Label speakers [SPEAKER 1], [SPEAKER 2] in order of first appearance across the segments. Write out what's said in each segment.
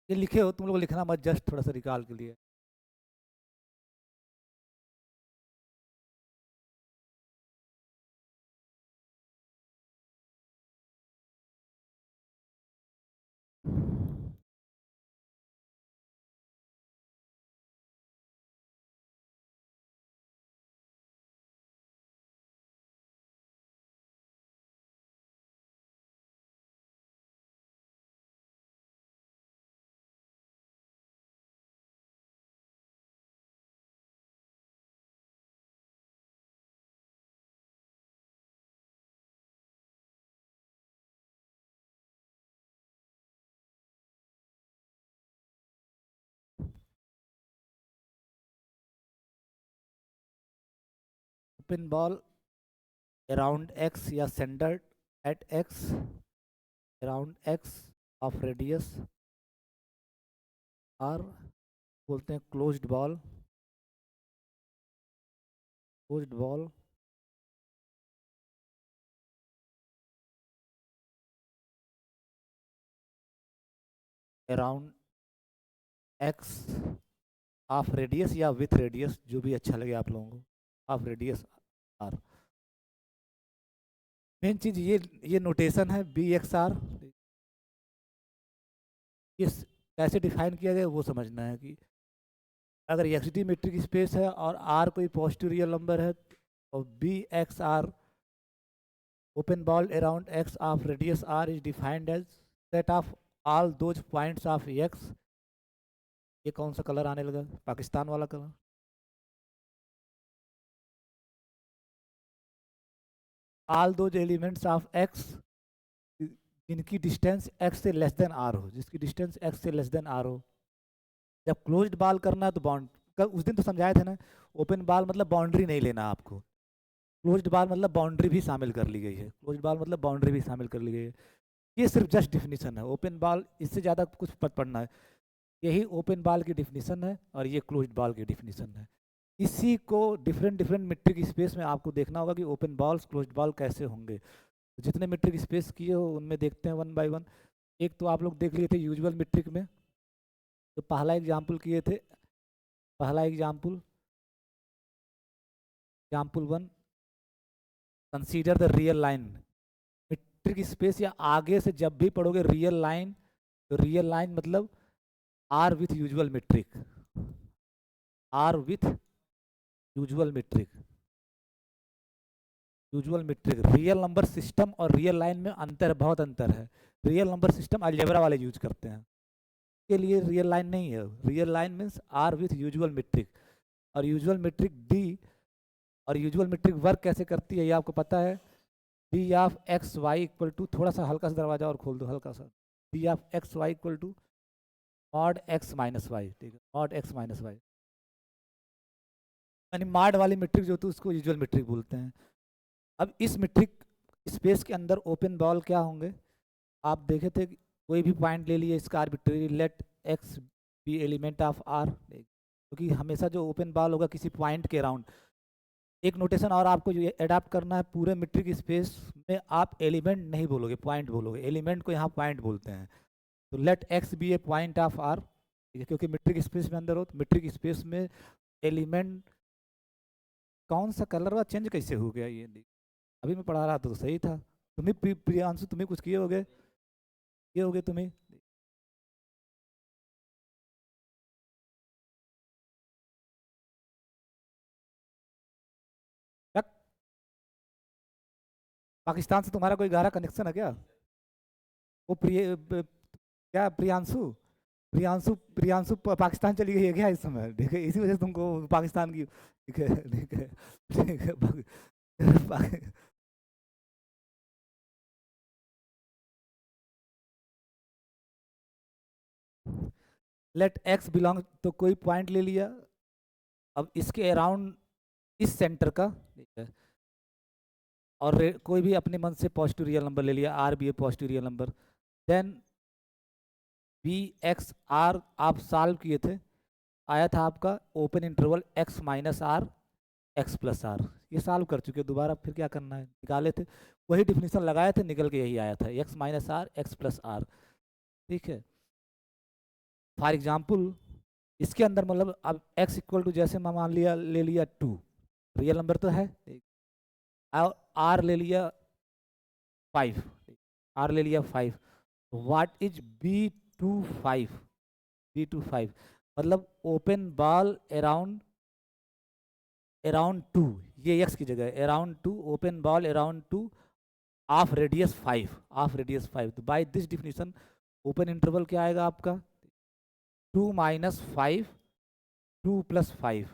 [SPEAKER 1] ये लिखे हो तुम लोग, लिखना मत, जस्ट थोड़ा सा रिकॉल के लिए। ओपन बॉल अराउंड एक्स या centre at x, around x of radius r, बोलते हैं closed ball. Closed ball around x of radius या विथ रेडियस, जो भी अच्छा लगे आप लोगों को, ऑफ रेडियस आर। मेन चीज ये नोटेशन है बी एक्स आर, ये कैसे डिफाइन किया गया वो समझना है कि अगर एक्सिटी मेट्रिक स्पेस है और आर कोई पॉजिटिव रियल नंबर है, और B x r open ball around x of radius r is defined as set of all those points of x. ये कौन सा कलर आने लगा, पाकिस्तान वाला colour. All those elements of x जिनकी डिस्टेंस एक्स से लेस देन आर हो, जिसकी डिस्टेंस एक्स से लेस देन आर हो। जब क्लोज्ड बॉल करना है तो बाउंड, उस दिन तो समझाए थे ना, ओपन बॉल मतलब बाउंड्री नहीं लेना आपको, क्लोज्ड बॉल मतलब बाउंड्री भी शामिल कर ली गई है, क्लोज्ड बॉल मतलब बाउंड्री भी शामिल कर ली गई है। ये सिर्फ जस्ट डिफिनीशन है, ओपन बॉल इससे ज़्यादा कुछ पत पढ़ना है। यही ओपन बॉल की डिफिनीशन है और ये क्लोज्ड बॉल की डिफिनीशन है। इसी को डिफरेंट डिफरेंट मीट्रिक स्पेस में आपको देखना होगा कि ओपन बॉल्स क्लोज्ड बॉल कैसे होंगे। जितने मीट्रिक स्पेस किए हो उनमें देखते हैं वन बाय वन। एक तो आप लोग देख लिए थे यूजुअल मीट्रिक में, तो पहला एग्जाम्पल किए थे, पहला example example one, consider the real line. Metric space या आगे से जब भी पढ़ोगे रियल लाइन, तो रियल लाइन मतलब r with usual metric, r with usual metric. Usual metric real number system और रियल लाइन में अंतर, बहुत अंतर है। रियल नंबर सिस्टम अलजेब्रा वाले यूज करते हैं, के लिए रियल लाइन नहीं है। Real line means r with usual metric, और यूजुअल मीट्रिक डी। और यूजुअल मीट्रिक वर्क कैसे करती है ये आपको पता है, D of x y equal to, थोड़ा सा हल्का सा दरवाजा और खोल दो हल्का सा, d of x y equal to mod x minus y, ठीक है, मॉड एक्स माइनस वाई। यानी मॉड वाली मीट्रिक जो होती है उसको यूजुअल मीट्रिक बोलते हैं। अब इस मीट्रिक स्पेस के अंदर ओपन बॉल क्या होंगे, आप देखे थे कोई भी पॉइंट ले लिए इसका arbitrary, let x be element of r, क्योंकि हमेशा जो ओपन बॉल होगा किसी पॉइंट के अराउंड। एक नोटेशन और आपको जो अडाप्ट करना है, पूरे मीट्रिक स्पेस में आप एलिमेंट नहीं बोलोगे, पॉइंट बोलोगे, एलिमेंट को यहाँ पॉइंट बोलते हैं। तो let x be a point of r, ठीक है, क्योंकि मीट्रिक स्पेस में अंदर हो, तो मीट्रिक स्पेस में एलिमेंट, कौन सा कलर हुआ चेंज कैसे हो गया ये अभी मैं पढ़ा रहा था तो सही था। तुम्हें प्रियांशु तुम्हें कुछ किए होगे, किए होगे तुम्हें। क्या पाकिस्तान से तुम्हारा कोई गहरा कनेक्शन है क्या? वो क्या प्रियांशु, प्रियांशु पाकिस्तान चली गई है क्या इस समय, ठीक है, इसी वजह से तुमको पाकिस्तान की, ठीक है ठीक है ठीक है लेट एक्स बिलोंग, तो कोई पॉइंट ले लिया, अब इसके अराउंड इस सेंटर का, ठीक है, और कोई भी अपने मन से पॉजिटिव रियल नंबर ले लिया, r be a positive real number, then B x r आप सॉल्व किए थे, आया था आपका open interval x minus r x plus r. ये सॉल्व कर चुके, दोबारा फिर क्या करना है, निकाले थे, वही डिफिनीशन लगाए थे, निकल के यही आया था x minus r x plus r, ठीक है। फॉर एग्जाम्पल इसके अंदर मतलब अब x इक्वल टू जैसे मैं मान लिया ले लिया 2, रियल नंबर तो है, और r ले लिया 5, r ले लिया 5, व्हाट इज b25, b25 मतलब ओपन बॉल अराउंड अराउंड 2, ये x की जगह around 2, open ball around 2 of radius 5, of radius 5। तो by this definition open interval क्या आएगा आपका 2 minus 5, 2 plus 5,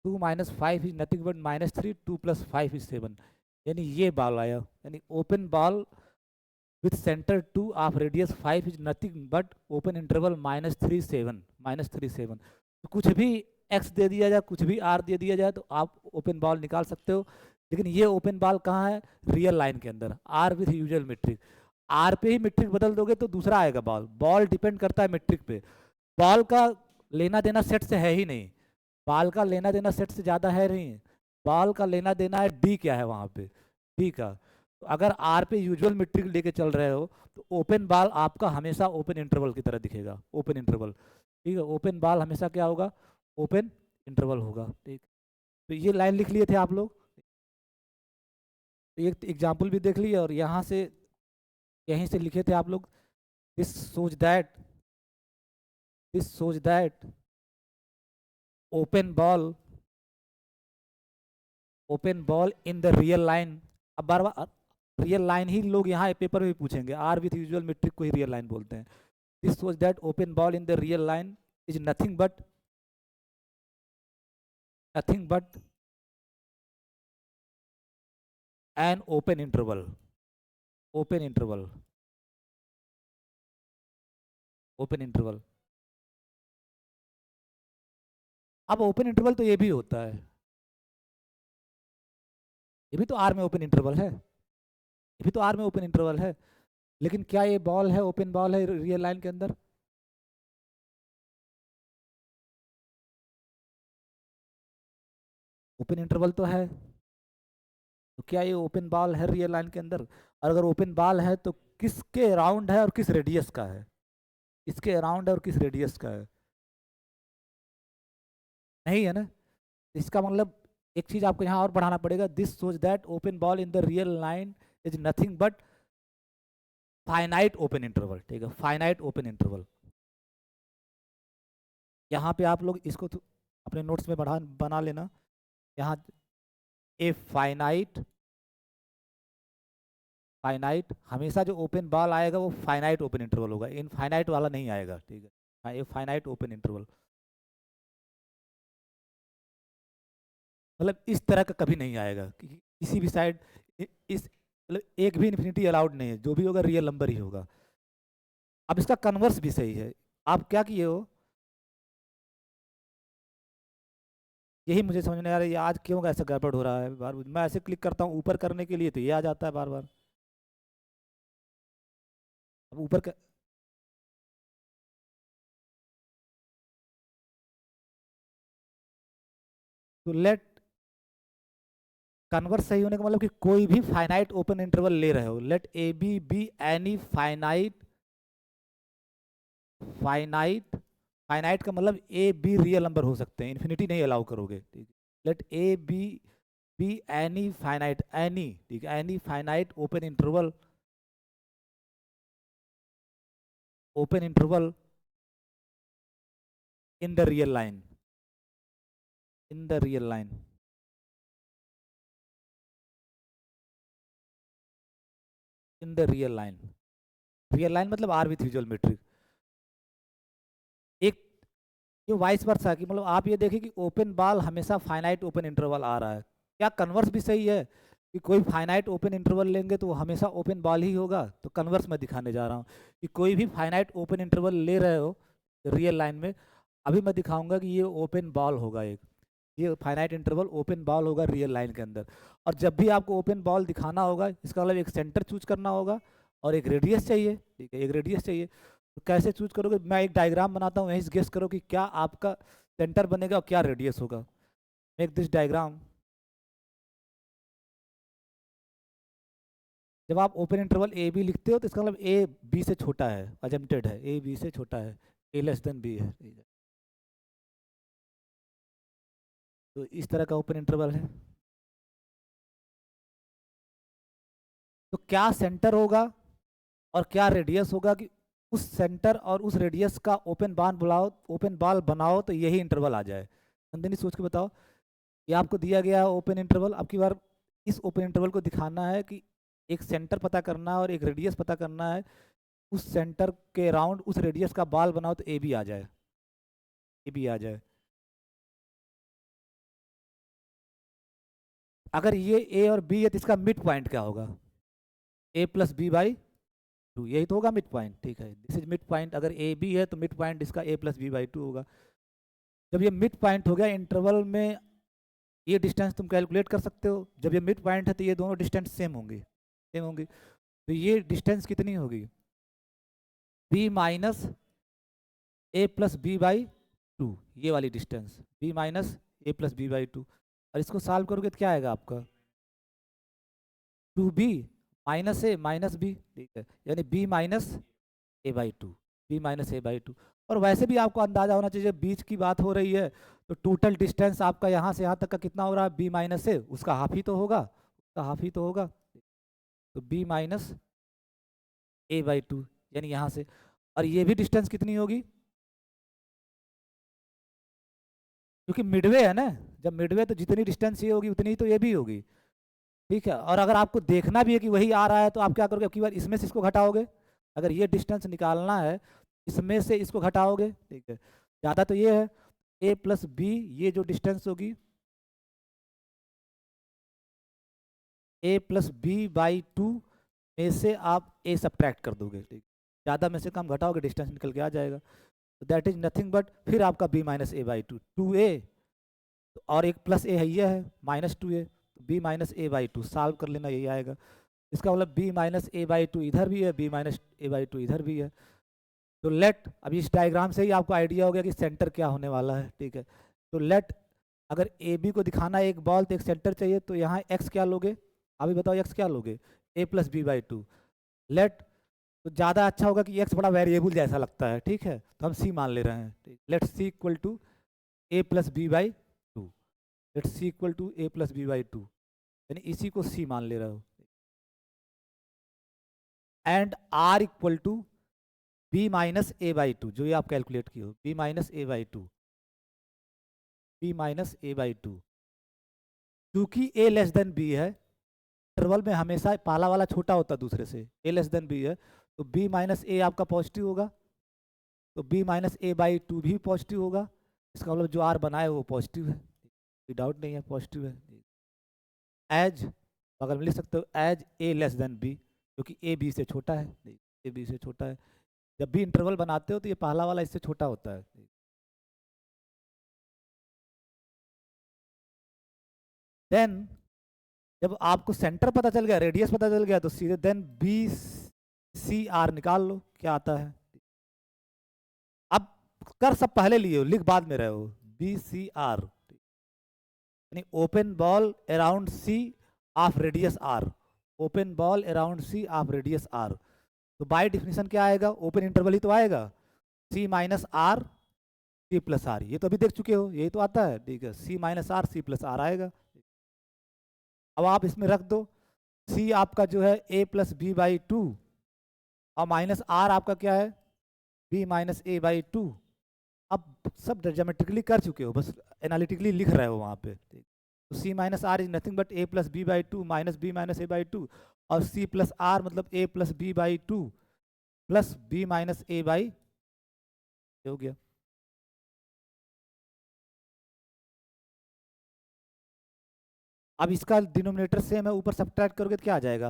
[SPEAKER 1] 2 minus 5 is nothing but -3, 2 plus 5 is 7, यानी ये बॉल आया, यानी open ball with centre 2 of radius 5 is nothing but open interval -3 7, -3 7। तो कुछ भी x दे दिया जाए, कुछ भी r दे दिया जाए तो आप ओपन बॉल निकाल सकते हो, लेकिन ये ओपन बॉल कहाँ है, रियल लाइन के अंदर, r with usual metric. r पे ही मेट्रिक बदल दोगे तो दूसरा आएगा बॉल, बॉल डिपेंड करता है मेट्रिक पे, बॉल का लेना देना सेट से है ही नहीं, बॉल का लेना देना सेट से ज़्यादा है नहीं, बॉल का लेना देना है डी क्या है वहाँ पे, डी का। तो अगर आर पे यूजुअल मेट्रिक लेके चल रहे हो तो ओपन बॉल आपका हमेशा ओपन इंटरवल की तरह दिखेगा, ओपन इंटरवल, ठीक है, ओपन बॉल हमेशा क्या होगा, ओपन इंटरवल होगा, ठीक। तो ये लाइन लिख लिए थे आप लोग, तो एक एग्जाम्पल भी देख लिए, और यहाँ से यहीं से लिखे थे आप लोग, this shows that open ball in the real line. अब बार बार रियल लाइन ही लोग यहाँ पेपर में भी पूछेंगे, आर विथ यूजुअल मेट्रिक को ही रियल लाइन बोलते हैं। This shows that open ball in the real line is nothing but an open interval, open interval, open interval. अब ओपन इंटरवल तो ये भी होता है, ये भी तो आर में ओपन इंटरवल है, ये भी तो आर में ओपन इंटरवल है, लेकिन क्या ये बॉल है, ओपन बॉल है रियल लाइन के अंदर? ओपन इंटरवल तो है, तो क्या ये ओपन बॉल है रियल लाइन के अंदर? और अगर ओपन बॉल है तो किसके अराउंड है और किस रेडियस का है, इसके अराउंड है और किस रेडियस का है? नहीं है ना, इसका मतलब एक चीज आपको यहाँ और बढ़ाना पड़ेगा, this shows that open ball in the real line is nothing but finite open interval, ठीक है, फाइनाइट ओपन इंटरवल। यहाँ पे आप लोग इसको तो अपने नोट्स में बना लेना, यहाँ ए फाइनाइट हमेशा जो ओपन बॉल आएगा वो फाइनाइट ओपन इंटरवल होगा, इनफाइनाइट वाला नहीं आएगा, ठीक है, हाँ, ये फाइनाइट ओपन इंटरवल मतलब इस तरह का कभी नहीं आएगा कि किसी भी साइड इस मतलब एक भी इन्फिनिटी अलाउड नहीं है, जो भी होगा रियल नंबर ही होगा। अब इसका कन्वर्स भी सही है, आप क्या किए हो, यही मुझे समझ नहीं आ रहा है, ये आज क्यों ऐसा गड़बड़ हो रहा है, बार मैं ऐसे क्लिक करता हूँ ऊपर करने के लिए तो ये आ जाता है बार बार। अब ऊपर कर, तो लेट कन्वर्स सही होने का मतलब कि कोई भी फाइनाइट ओपन इंटरवल ले रहे हो, let a b any finite, finite finite का मतलब ए बी रियल नंबर हो सकते हैं, इन्फिनिटी नहीं अलाउ करोगे, ठीक है, let a b any finite, any, ठीक है, any finite open interval in the real line, in the real line, in the real line मतलब आर विथ यूजुअल मेट्रिक। एक ये वाइस वर्सा कि मतलब आप ये देखें कि ओपन बॉल हमेशा फाइनाइट ओपन इंटरवल आ रहा है, क्या कन्वर्स भी सही है कि कोई फाइनाइट ओपन इंटरवल लेंगे तो वो हमेशा ओपन बॉल ही होगा? तो कन्वर्स मैं दिखाने जा रहा हूँ कि कोई भी फाइनाइट ओपन इंटरवल ले रहे हो रियल लाइन में, अभी मैं दिखाऊंगा कि ये ओपन बॉल होगा, एक ये फाइनाइट इंटरवल ओपन बॉल होगा रियल लाइन के अंदर। और जब भी आपको ओपन बॉल दिखाना होगा इसका मतलब एक सेंटर चूज करना होगा और एक रेडियस चाहिए, ठीक है, एक रेडियस चाहिए। तो कैसे चूज करोगे, मैं एक डायग्राम बनाता हूँ, वहीं गेस करो कि क्या आपका सेंटर बनेगा और क्या रेडियस होगा। Make this diagram. जब आप ओपन इंटरवल ए बी लिखते हो तो इसका मतलब ए बी से छोटा है, अजम्प्टेड है, ए बी से छोटा है, ए लेस देन बी है। तो इस तरह का ओपन इंटरवल है। तो क्या सेंटर होगा और क्या रेडियस होगा कि उस सेंटर और उस रेडियस का ओपन बाल बुलाओ, ओपन बाल बनाओ तो यही इंटरवल आ जाए। नंदिनी सोच के बताओ, ये आपको दिया गया है ओपन इंटरवल, आपकी बार इस ओपन इंटरवल को दिखाना है कि एक सेंटर पता करना है और एक रेडियस पता करना है, उस सेंटर के अराउंड उस रेडियस का बाल बनाओ तो ए बी आ जाए, ए बी आ जाए। अगर ये ए और बी है तो इसका मिड पॉइंट क्या होगा? ए प्लस बी बाई टू, यही तो होगा मिड पॉइंट। ठीक है, दिस इज मिड पॉइंट। अगर ए बी है तो मिड पॉइंट इसका ए प्लस बी बाई टू होगा। जब ये मिड पॉइंट हो गया इंटरवल में, ये डिस्टेंस तुम कैलकुलेट कर सकते हो। जब ये मिड पॉइंट है तो ये दोनों डिस्टेंस सेम होंगी, सेम होंगी। तो ये डिस्टेंस कितनी होगी? B minus a plus b by two, ये वाली distance b minus a plus b by two. और इसको सॉल्व करोगे तो क्या आएगा आपका? Two b minus a minus b, ठीक है, यानी b minus a by two, b minus a by two. और वैसे भी आपको अंदाजा होना चाहिए, बीच की बात हो रही है तो टोटल डिस्टेंस आपका यहाँ से यहाँ तक का कितना हो रहा है? बी माइनस ए, उसका हाफ ही तो होगा, उसका हाफ ही तो होगा। तो b minus a by two, यानी यहाँ से। और ये भी डिस्टेंस कितनी होगी? क्योंकि मिडवे है ना, जब मिडवे तो जितनी डिस्टेंस ये होगी उतनी ही तो ये भी होगी। ठीक है, और अगर आपको देखना भी है कि वही आ रहा है तो आप क्या करोगे? अब की बार इसमें से इसको घटाओगे। अगर ये डिस्टेंस निकालना है इसमें से इसको घटाओगे, ठीक है। ज़्यादा तो ये है ए प्लस बी, ये जो डिस्टेंस होगी ए प्लस बी बाई टू में से आप ए सब्ट्रैक्ट कर दोगे, ठीक। ज़्यादा में से कम घटाओगे डिस्टेंस निकल के आ जाएगा। तो दैट इज नथिंग बट फिर आपका b minus a by two, two a और एक प्लस ए है, ये है minus two a, b minus a by two solve कर लेना, यही आएगा। इसका मतलब b minus a by two इधर भी है, b minus a by two इधर भी है। तो लेट, अभी इस डायग्राम से ही आपको आइडिया हो गया कि सेंटर क्या होने वाला है, ठीक है। तो लेट, अगर ए बी को दिखाना है एक बॉल तो एक सेंटर चाहिए, तो यहाँ एक्स क्या लोगे? अभी बताओ एक्स क्या लोगे? A plus b by two. Let, तो ज़्यादा अच्छा होगा कि एक्स बड़ा वेरिएबल जैसा लगता है, ठीक है, तो हम सी मान ले रहे हैं। Let see equal to A plus b by two, let see equal to A plus b by two, यानी इसी को सी मान ले रहे हो। And are equal to b minus a by to, जो ये आप कैलकुलेट किए हो, B minus a by two, b minus a by to. क्योंकि ए लेस देन बी है, इंटरवल में हमेशा पहला वाला छोटा होता है दूसरे से, ए लेस देन बी है, तो बी माइनस ए आपका पॉजिटिव होगा, तो b minus a by two भी पॉजिटिव होगा। इसका मतलब जो आर बनाए वो पॉजिटिव है, कोई डाउट नहीं है, पॉजिटिव है। एज, अगर लिख सकते हो as a less than b, क्योंकि ए बी से छोटा है, ए बी से छोटा है। जब भी इंटरवल बनाते हो तो ये पहला वाला इससे छोटा होता है। देन जब आपको सेंटर पता चल गया, रेडियस पता चल गया, तो सीधे देन बी सी आर निकाल लो क्या आता है। अब कर सब पहले लिए हो, लिख बाद में रहे हो। बी सी आर यानी open ball around c of radius r, open ball around c of radius r. तो बाय डिफिनेशन क्या आएगा? ओपन इंटरवल ही तो आएगा, c minus r c plus r, ये तो अभी देख चुके हो, यही तो आता है, ठीक है। C minus r c plus r आएगा। अब आप इसमें रख दो, सी आपका जो है a plus b by two, और माइनस आर आपका क्या है? B minus a by two. अब सब ज्योमेट्रिकली कर चुके हो, बस एनालिटिकली लिख रहे हो वहाँ पे। तो c minus r is nothing but a plus b by two minus b minus a by two, और सी प्लस आर मतलब a plus b by two plus b minus a by, हो गया। अब इसका डिनोमिनेटर सेम है, ऊपर subtract करोगे तो क्या आ जाएगा?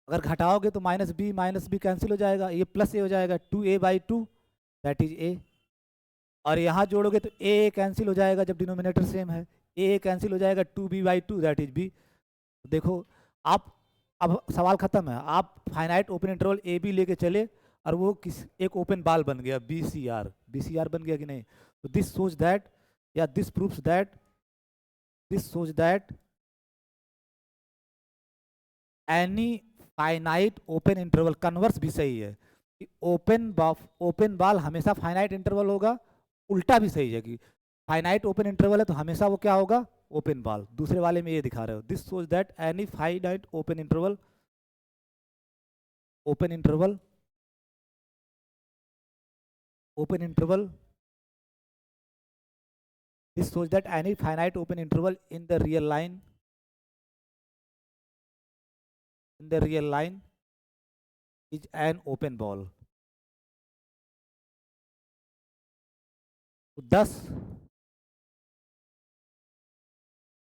[SPEAKER 1] अगर घटाओगे तो माइनस बी कैंसिल हो जाएगा, ये प्लस ए हो जाएगा, two a by two that is a. और यहाँ जोड़ोगे तो ए कैंसिल हो जाएगा जब डिनोमिनेटर सेम है, ए कैंसिल हो जाएगा, two b by two that is b. देखो आप, अब सवाल खत्म है। आप finite open interval a b लेके चले और वो किस एक ओपन बाल बन गया B c r, B c r बन गया कि नहीं? तो दिस सोच दैट, या this proves that, this shows that any finite open interval, converse भी सही है कि ओपन बॉल हमेशा फाइनाइट इंटरवल होगा, उल्टा भी सही है कि फाइनाइट ओपन इंटरवल है तो हमेशा वो क्या होगा, ओपन बॉल। दूसरे वाले में ये दिखा रहे हो, this shows that any finite open interval open interval open interval, this shows that any finite open interval in the real line is an open ball. Thus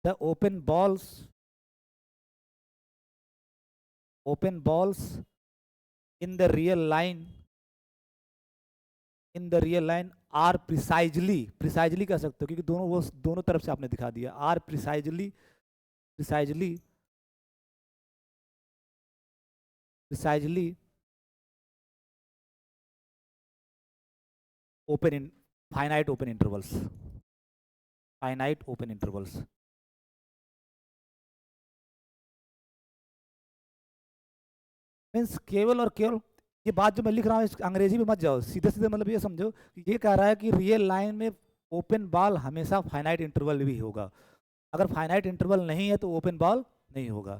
[SPEAKER 1] the open balls in the real line are precisely कह सकते हो क्योंकि दोनों तरफ से आपने दिखा दिया, are precisely open in finite open intervals means केवल और केवल, ये बात जो मैं लिख रहा हूँ अंग्रेजी में मत जाओ, सीधे सीधे मतलब ये समझो कि ये कह रहा है कि रियल लाइन में ओपन बॉल हमेशा फाइनाइट इंटरवल भी होगा। अगर फाइनाइट इंटरवल नहीं है तो ओपन बॉल नहीं होगा,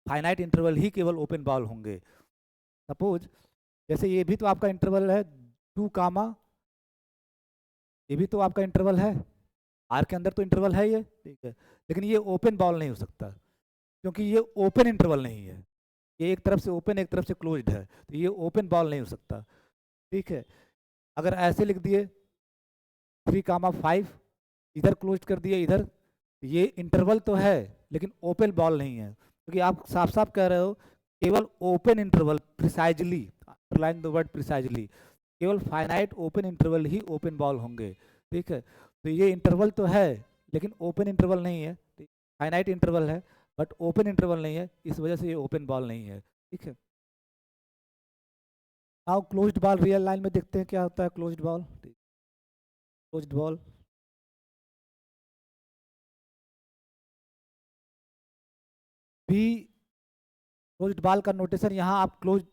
[SPEAKER 1] फाइनाइट इंटरवल ही केवल ओपन बॉल होंगे। सपोज जैसे ये भी तो आपका इंटरवल है 2 कामा, ये भी तो आपका इंटरवल है, आर के अंदर तो इंटरवल है ये, ठीक है, लेकिन ये ओपन बॉल नहीं हो सकता क्योंकि ये ओपन इंटरवल नहीं है, ये एक तरफ से ओपन एक तरफ से क्लोज्ड है, तो ये ओपन बॉल नहीं हो सकता, ठीक है। अगर ऐसे लिख दिए 3,5 इधर क्लोज कर दिए इधर, ये इंटरवल तो है लेकिन ओपन बॉल नहीं है, क्योंकि आप साफ साफ कह रहे हो केवल open interval precisely, underline the word precisely, केवल फाइनाइट ओपन इंटरवल ही ओपन बॉल होंगे, ठीक है। तो ये इंटरवल तो है लेकिन ओपन इंटरवल नहीं है, फाइनाइट इंटरवल है बट ओपन इंटरवल नहीं है, इस वजह से ये ओपन बॉल नहीं है, ठीक है। Now closed ball real line में देखते हैं क्या होता है। क्लोज्ड बॉल भी, क्लोज्ड बॉल का नोटेशन यहाँ आप क्लोज,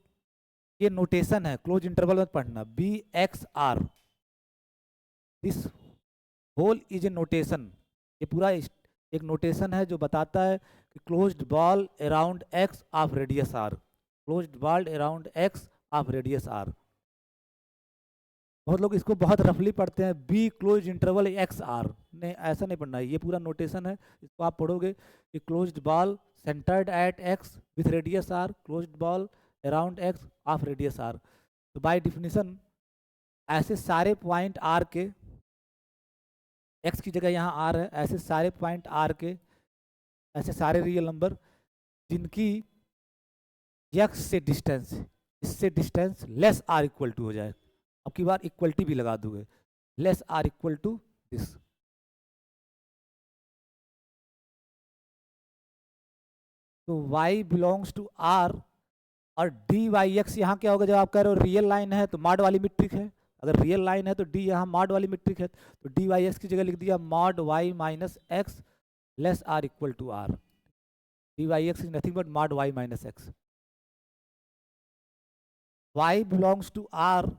[SPEAKER 1] ये नोटेशन है, क्लोज इंटरवल में पढ़ना, B x r, this whole is a notation, ये पूरा एक नोटेशन है जो बताता है कि closed ball around x of radius r, closed ball around x of radius r. बहुत लोग इसको बहुत रफली पढ़ते हैं, B close interval x r, नहीं ऐसा नहीं पढ़ना है, ये पूरा नोटेशन है, इसको आप पढ़ोगे कि closed ball centred at x with radius r, closed ball around x of radius r. तो बाय डिफिनीशन ऐसे सारे पॉइंट आर के, एक्स की जगह यहाँ आर है, ऐसे सारे पॉइंट आर के, ऐसे सारे रियल नंबर जिनकी एक्स से डिस्टेंस, इससे distance less or equal to हो जाए, अब की बार इक्वलिटी भी लगा दोगे, less or equal to this, तो y बिलोंग्स टू r और डी वाई एक्स यहाँ क्या होगा, जब आप कह रहे हो रियल लाइन है तो मॉड वाली मीट्रिक है, अगर रियल लाइन है तो डी यहाँ मॉड वाली मीट्रिक है, तो डी वाई एक्स की जगह लिख दिया mod y minus x less or equal to r, d y x is nothing but mod y minus x. Y belongs to r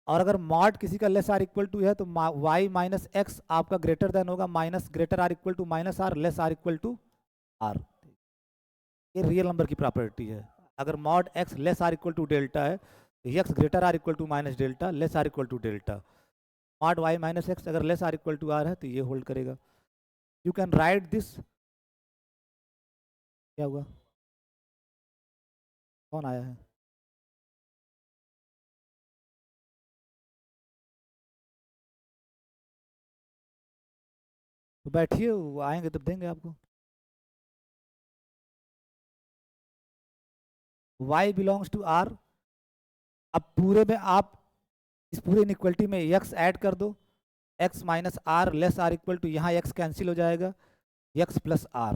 [SPEAKER 1] और अगर मॉड किसी का लेस आर इक्वल टू है तो वाई माइनस एक्स आपका greater than होगा minus greater or equal to minus r less or equal to r, ये real number की प्रॉपर्टी है। अगर mod x less or equal to delta है तो x greater or equal to minus delta less or equal to delta, mod y minus x अगर less or equal to r है तो ये hold करेगा। यू कैन राइट दिस, क्या हुआ, कौन आया है, तो बैठिए वो आएंगे तब देंगे आपको। y बिलोंग्स टू r, अब पूरे में आप इस पूरे इनइक्वलिटी में x ऐड कर दो, x minus r less or equal to, यहाँ x कैंसिल हो जाएगा, x प्लस आर।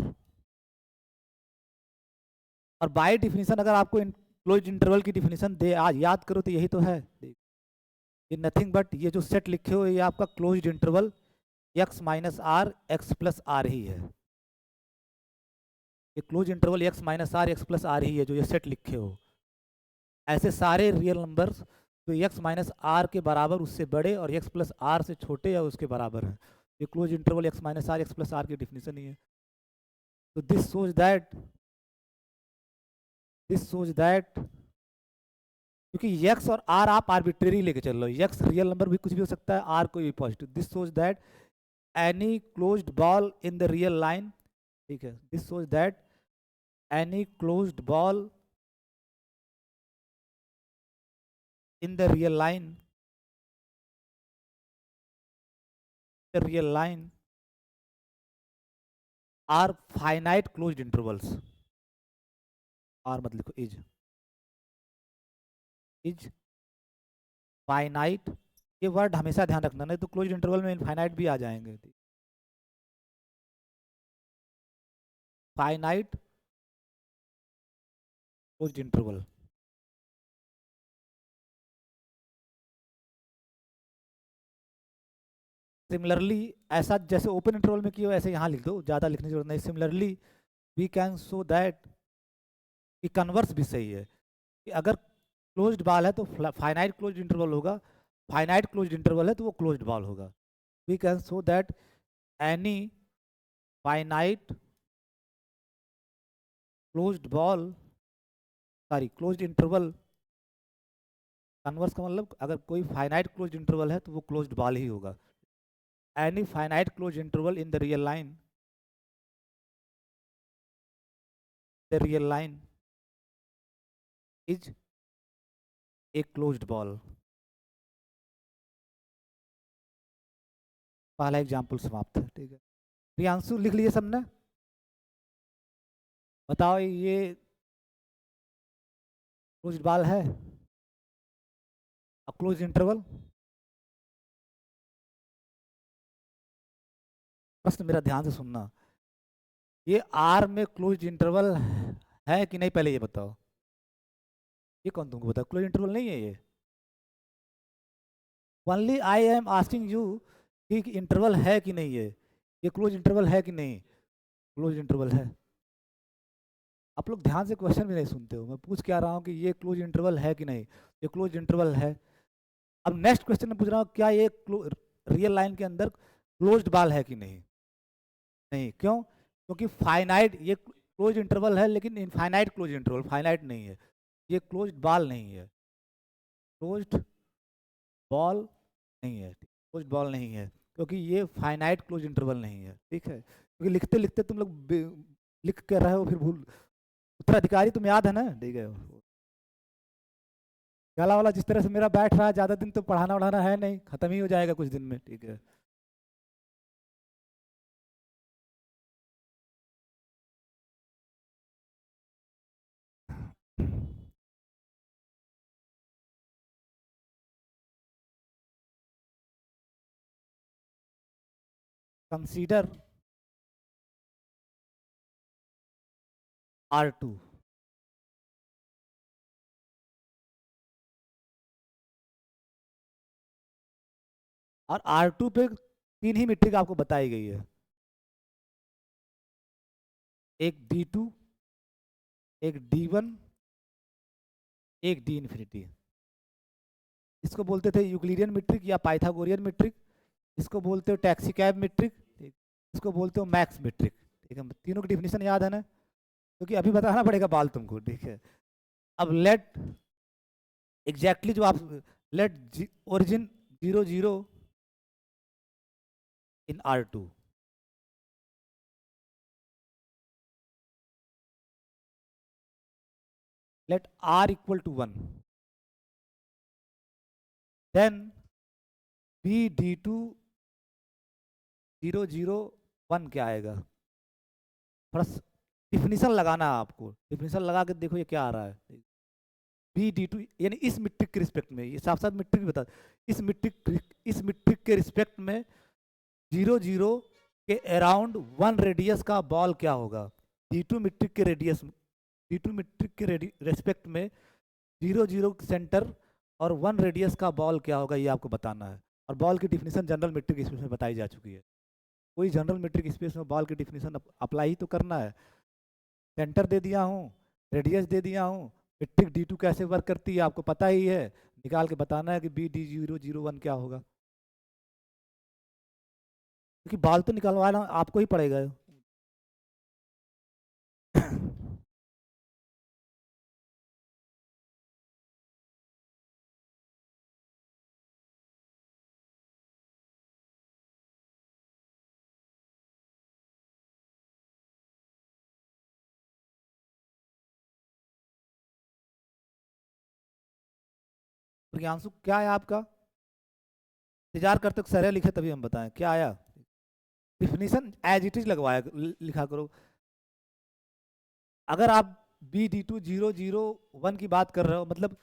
[SPEAKER 1] और बाय डिफिनीशन अगर आपको क्लोज्ड इंटरवल की डिफिनीशन दे आज याद करो तो यही तो है, ये नथिंग बट ये जो सेट लिखे हो ये आपका closed interval x minus r x plus r ही है। ये close interval x minus r x plus r ही है जो ये सेट लिखे हो। ऐसे सारे रियल नंबर्स जो एक्स माइनस आर के बराबर उससे बड़े और एक्स प्लस आर से छोटे या उसके बराबर है, ये close interval x minus r x plus r की डिफिनेशन ही है। तो दिस सोज दैट क्योंकि x और r आप आर्बिट्रेरी लेके चल रहे हो, x रियल नंबर भी कुछ भी हो सकता है, r कोई भी positive. This shows that any closed ball in the real line, ठीक है, this shows that any closed ball in the real line are finite closed intervals. Are मत लिखो, इज फाइनाइट, ये वर्ड हमेशा ध्यान रखना, नहीं तो क्लोज्ड इंटरवल में इनफाइनाइट भी आ जाएंगे। Finite closed interval. सिमिलरली ऐसा जैसे ओपन इंटरवल में किया ऐसे यहाँ लिख दो, ज़्यादा लिखने की जरूरत नहीं। Similarly we can show that, कि कन्वर्स भी सही है, कि अगर क्लोज्ड बॉल है तो फाइनाइट क्लोज्ड इंटरवल होगा, फाइनाइट क्लोज्ड इंटरवल है तो वो क्लोज्ड बॉल होगा। We can show that any finite closed ball, sorry closed interval, converse का मतलब अगर कोई फाइनाइट क्लोज्ड इंटरवल है तो वो क्लोज्ड बॉल ही होगा। Any finite closed interval in the real line is a closed ball. पहला एग्जाम्पल समाप्त है, ठीक है। प्रियांशु लिख लिए सबने? बताओ ये क्लोज्ड बॉल है, क्लोज इंटरवल? प्रश्न मेरा ध्यान से सुनना, ये आर में क्लोज इंटरवल है कि नहीं, पहले ये बताओ। ये कौन तुमको बताओ क्लोज इंटरवल नहीं है ये? Only I am asking you कि इंटरवल है कि नहीं है, ये क्लोज इंटरवल है कि नहीं? क्लोज इंटरवल है। आप लोग ध्यान से क्वेश्चन भी नहीं सुनते हो, मैं पूछ क्या रहा हूँ कि ये क्लोज इंटरवल है कि नहीं, ये क्लोज इंटरवल है। अब नेक्स्ट क्वेश्चन में पूछ रहा हूँ क्या ये रियल लाइन के अंदर क्लोज्ड बॉल है कि नहीं? नहीं, क्यों? क्योंकि फाइनाइट, ये क्लोज इंटरवल है लेकिन इनफाइनाइट क्लोज इंटरवल, फाइनाइट नहीं है, ये क्लोज्ड बॉल नहीं है, क्लोज्ड बॉल नहीं है, क्लोज्ड बॉल नहीं है, क्योंकि ये फाइनाइट क्लोज इंटरवल नहीं है, ठीक है। क्योंकि लिखते लिखते तुम लोग लिख कर रहे हो फिर भूल, उत्तराधिकारी तुम याद है ना, ठीक है। गला वाला जिस तरह से मेरा बैठ रहा है, ज़्यादा दिन तो पढ़ाना वढ़ाना है नहीं, खत्म ही हो जाएगा कुछ दिन में, ठीक है। कंसीडर R2, और R2 पे तीन ही मीट्रिक आपको बताई गई है, एक D2, एक D1, एक D इंफिनिटी। इसको बोलते थे यूक्लिडियन मीट्रिक या पाइथागोरियन मीट्रिक, इसको बोलते हो टैक्सीकैब मीट्रिक, ठीक, इसको बोलते हो मैक्स मीट्रिक, ठीक है। तीनों की डिफिनेशन याद है ना, क्योंकि अभी बताना पड़ेगा बाल तुमको, ठीक है। अब लेट एग्जैक्टली जो आप late origin 0 0 in R2, let R equal to 1, then B D2 0 0 1 क्या आएगा? थोड़ा डिफिनीशन लगाना है आपको, डिफिनीशन लगा के देखो ये क्या आ रहा है। बी डी टू यानी इस मीट्रिक के रिस्पेक्ट में, ये साफ साफ मीट्रिक भी बता, इस मीट्रिक के रिस्पेक्ट में 0 0 के अराउंड 1 रेडियस का बॉल क्या होगा? D2 मीट्रिक के रेडियस, D2 मीट्रिक के रेस्पेक्ट में 0 0 सेंटर और 1 रेडियस का बॉल क्या होगा, ये आपको बताना है। और बॉल की डिफिनीशन जनरल मीट्रिक स्पेस में बताई जा चुकी है, कोई जनरल मीट्रिक स्पेस में बॉल की डिफिनीशन अप्लाई ही तो करना है। सेंटर दे दिया हूँ, रेडियस दे दिया हूँ, मीट्रिक D2 कैसे वर्क करती है आपको पता ही है, निकाल के बताना है कि BD001 क्या होगा, क्योंकि बाल तो निकलवाना आपको ही पड़ेगा। प्रियांशु क्या है आपका? इंतजार करते सर लिखे तभी हम बताएं क्या आया। डिफिनीशन एज इट इज लगवाया लिखा करो। अगर आप BD2001 की बात कर रहे हो मतलब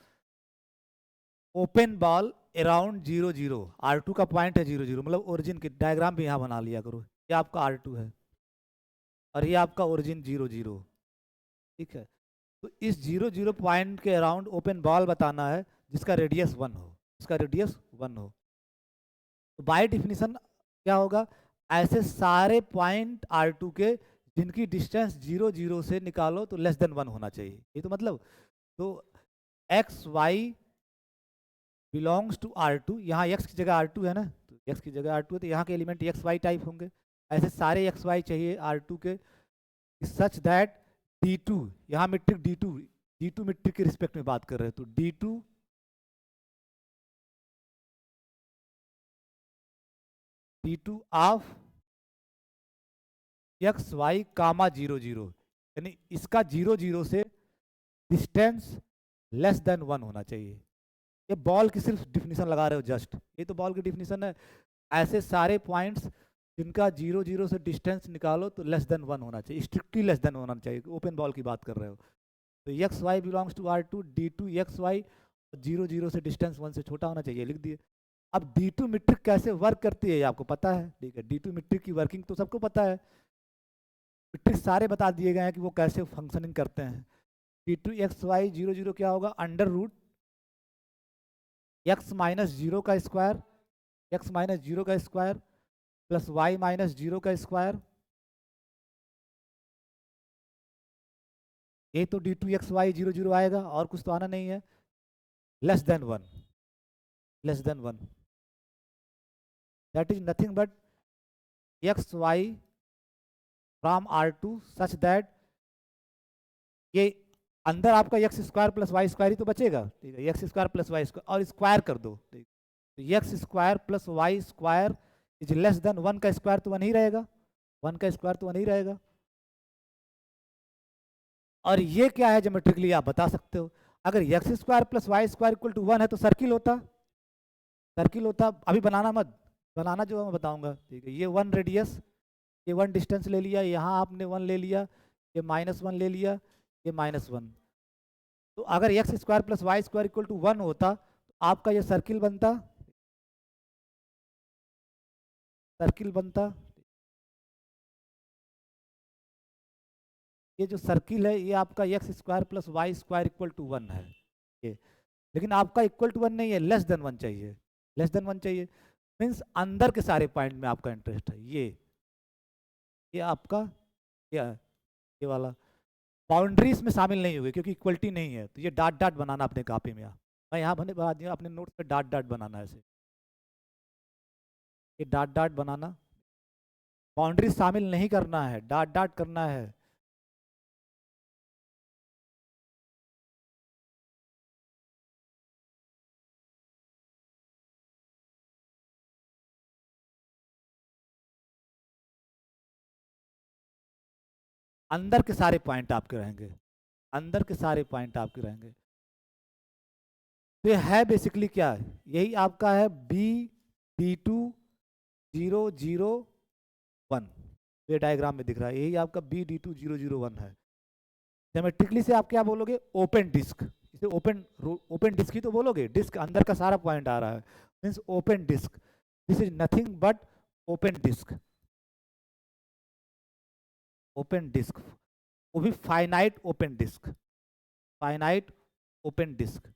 [SPEAKER 1] ओपन बॉल अराउंड 0 0, R2 का पॉइंट है 0 0, मतलब ओरिजिन की डायग्राम भी यहाँ बना लिया करो। ये आपका R2 है और ये आपका ओरिजिन 0 0, ठीक है। तो इस 0 0 पॉइंट के अराउंड ओपन बॉल बताना है जिसका रेडियस 1 हो, जिसका रेडियस 1 हो। तो बाय डिफिनीशन क्या होगा, ऐसे सारे पॉइंट R2 के जिनकी डिस्टेंस 0 0 से निकालो तो लेस देन 1 होना चाहिए। ये तो मतलब तो x y belongs to R2, यहाँ x की जगह R2 है ना, तो x की जगह R2 है तो यहाँ के एलिमेंट एक्स वाई टाइप होंगे। ऐसे सारे एक्स वाई चाहिए R2 के सच दैट D2, यहाँ मीट्रिक D2 मीट्रिक के रिस्पेक्ट में बात कर रहे हैं तो D2 of x y comma 0 0, यानी इसका 0 0 से डिस्टेंस लेस देन 1 होना चाहिए। ये बॉल की सिर्फ डिफिनीशन लगा रहे हो जस्ट, ये तो बॉल की डिफिनीशन है। ऐसे सारे पॉइंट्स जिनका 0 0 से डिस्टेंस निकालो तो लेस देन 1 होना चाहिए, स्ट्रिक्टली लेस देन होना चाहिए, ओपन बॉल की बात कर रहे हो। तो x y belongs to R2, D2 x y 0 0 से डिस्टेंस 1 से छोटा होना चाहिए, लिख दिए। अब D2 मीट्रिक कैसे वर्क करती है ये आपको पता है, ठीक है। D2 मीट्रिक की वर्किंग तो सबको पता है, मीट्रिक सारे बता दिए गए हैं कि वो कैसे फंक्शनिंग करते हैं। D2 एक्स वाई 0 0 क्या होगा, under root x minus zero का स्क्वायर, एक्स माइनस जीरो का square plus y minus zero का स्क्वायर, ये तो D2 XY 0 0 आएगा और कुछ तो आना नहीं है, less than 1, less than 1, that is nothing but x y from R2 such that ये अंदर आपका x square plus y square ही तो बचेगा, ठीक है। X square plus y square और स्क्वायर कर दो, ठीक, तो x square plus y square is less than 1 का स्क्वायर तो 1 ही रहेगा, 1 का स्क्वायर तो 1 ही रहेगा। और ये क्या है ज्योमेट्रिकली आप बता सकते हो, अगर x square plus y square equal to 1 है तो सर्किल होता, सर्किल होता। अभी बनाना मत, बनाना जो मैं बताऊंगा, ठीक है। ये 1 रेडियस, ये 1 डिस्टेंस ले लिया, यहाँ आपने 1 ले लिया, ये -1 ले लिया, ये -1, तो अगर x square plus y square equal to 1 होता तो आपका ये सर्किल बनता, सर्किल बनता। ये जो सर्किल है ये आपका x square plus y square equal to 1 है ये, लेकिन आपका इक्वल टू 1 नहीं है, लेस देन 1 चाहिए, लेस देन 1 चाहिए। मीन्स अंदर के सारे पॉइंट में आपका इंटरेस्ट है, ये आपका क्या है, ये वाला बाउंड्रीज में शामिल नहीं हुए क्योंकि इक्वलिटी नहीं है, तो ये डॉट डॉट बनाना अपने कॉपी में, मैं यहाँ बना दिया अपने नोट्स पे, डॉट डॉट बनाना है ऐसे, ये डॉट डॉट बनाना, बाउंड्रीज शामिल नहीं करना है, डॉट डॉट करना है। अंदर के सारे पॉइंट आपके रहेंगे, अंदर के सारे पॉइंट आपके रहेंगे। तो ये है बेसिकली क्या है, यही आपका है BD2001, ये डायग्राम में दिख रहा है, यही आपका BD2001 है। ज्योमेट्रिकली से आप क्या बोलोगे, ओपन डिस्क, इसे ओपन ओपन डिस्क ही तो बोलोगे, डिस्क अंदर का सारा पॉइंट आ रहा है, means open disc, this is nothing but open disc, open disc, वो भी finite open disc, finite open disc.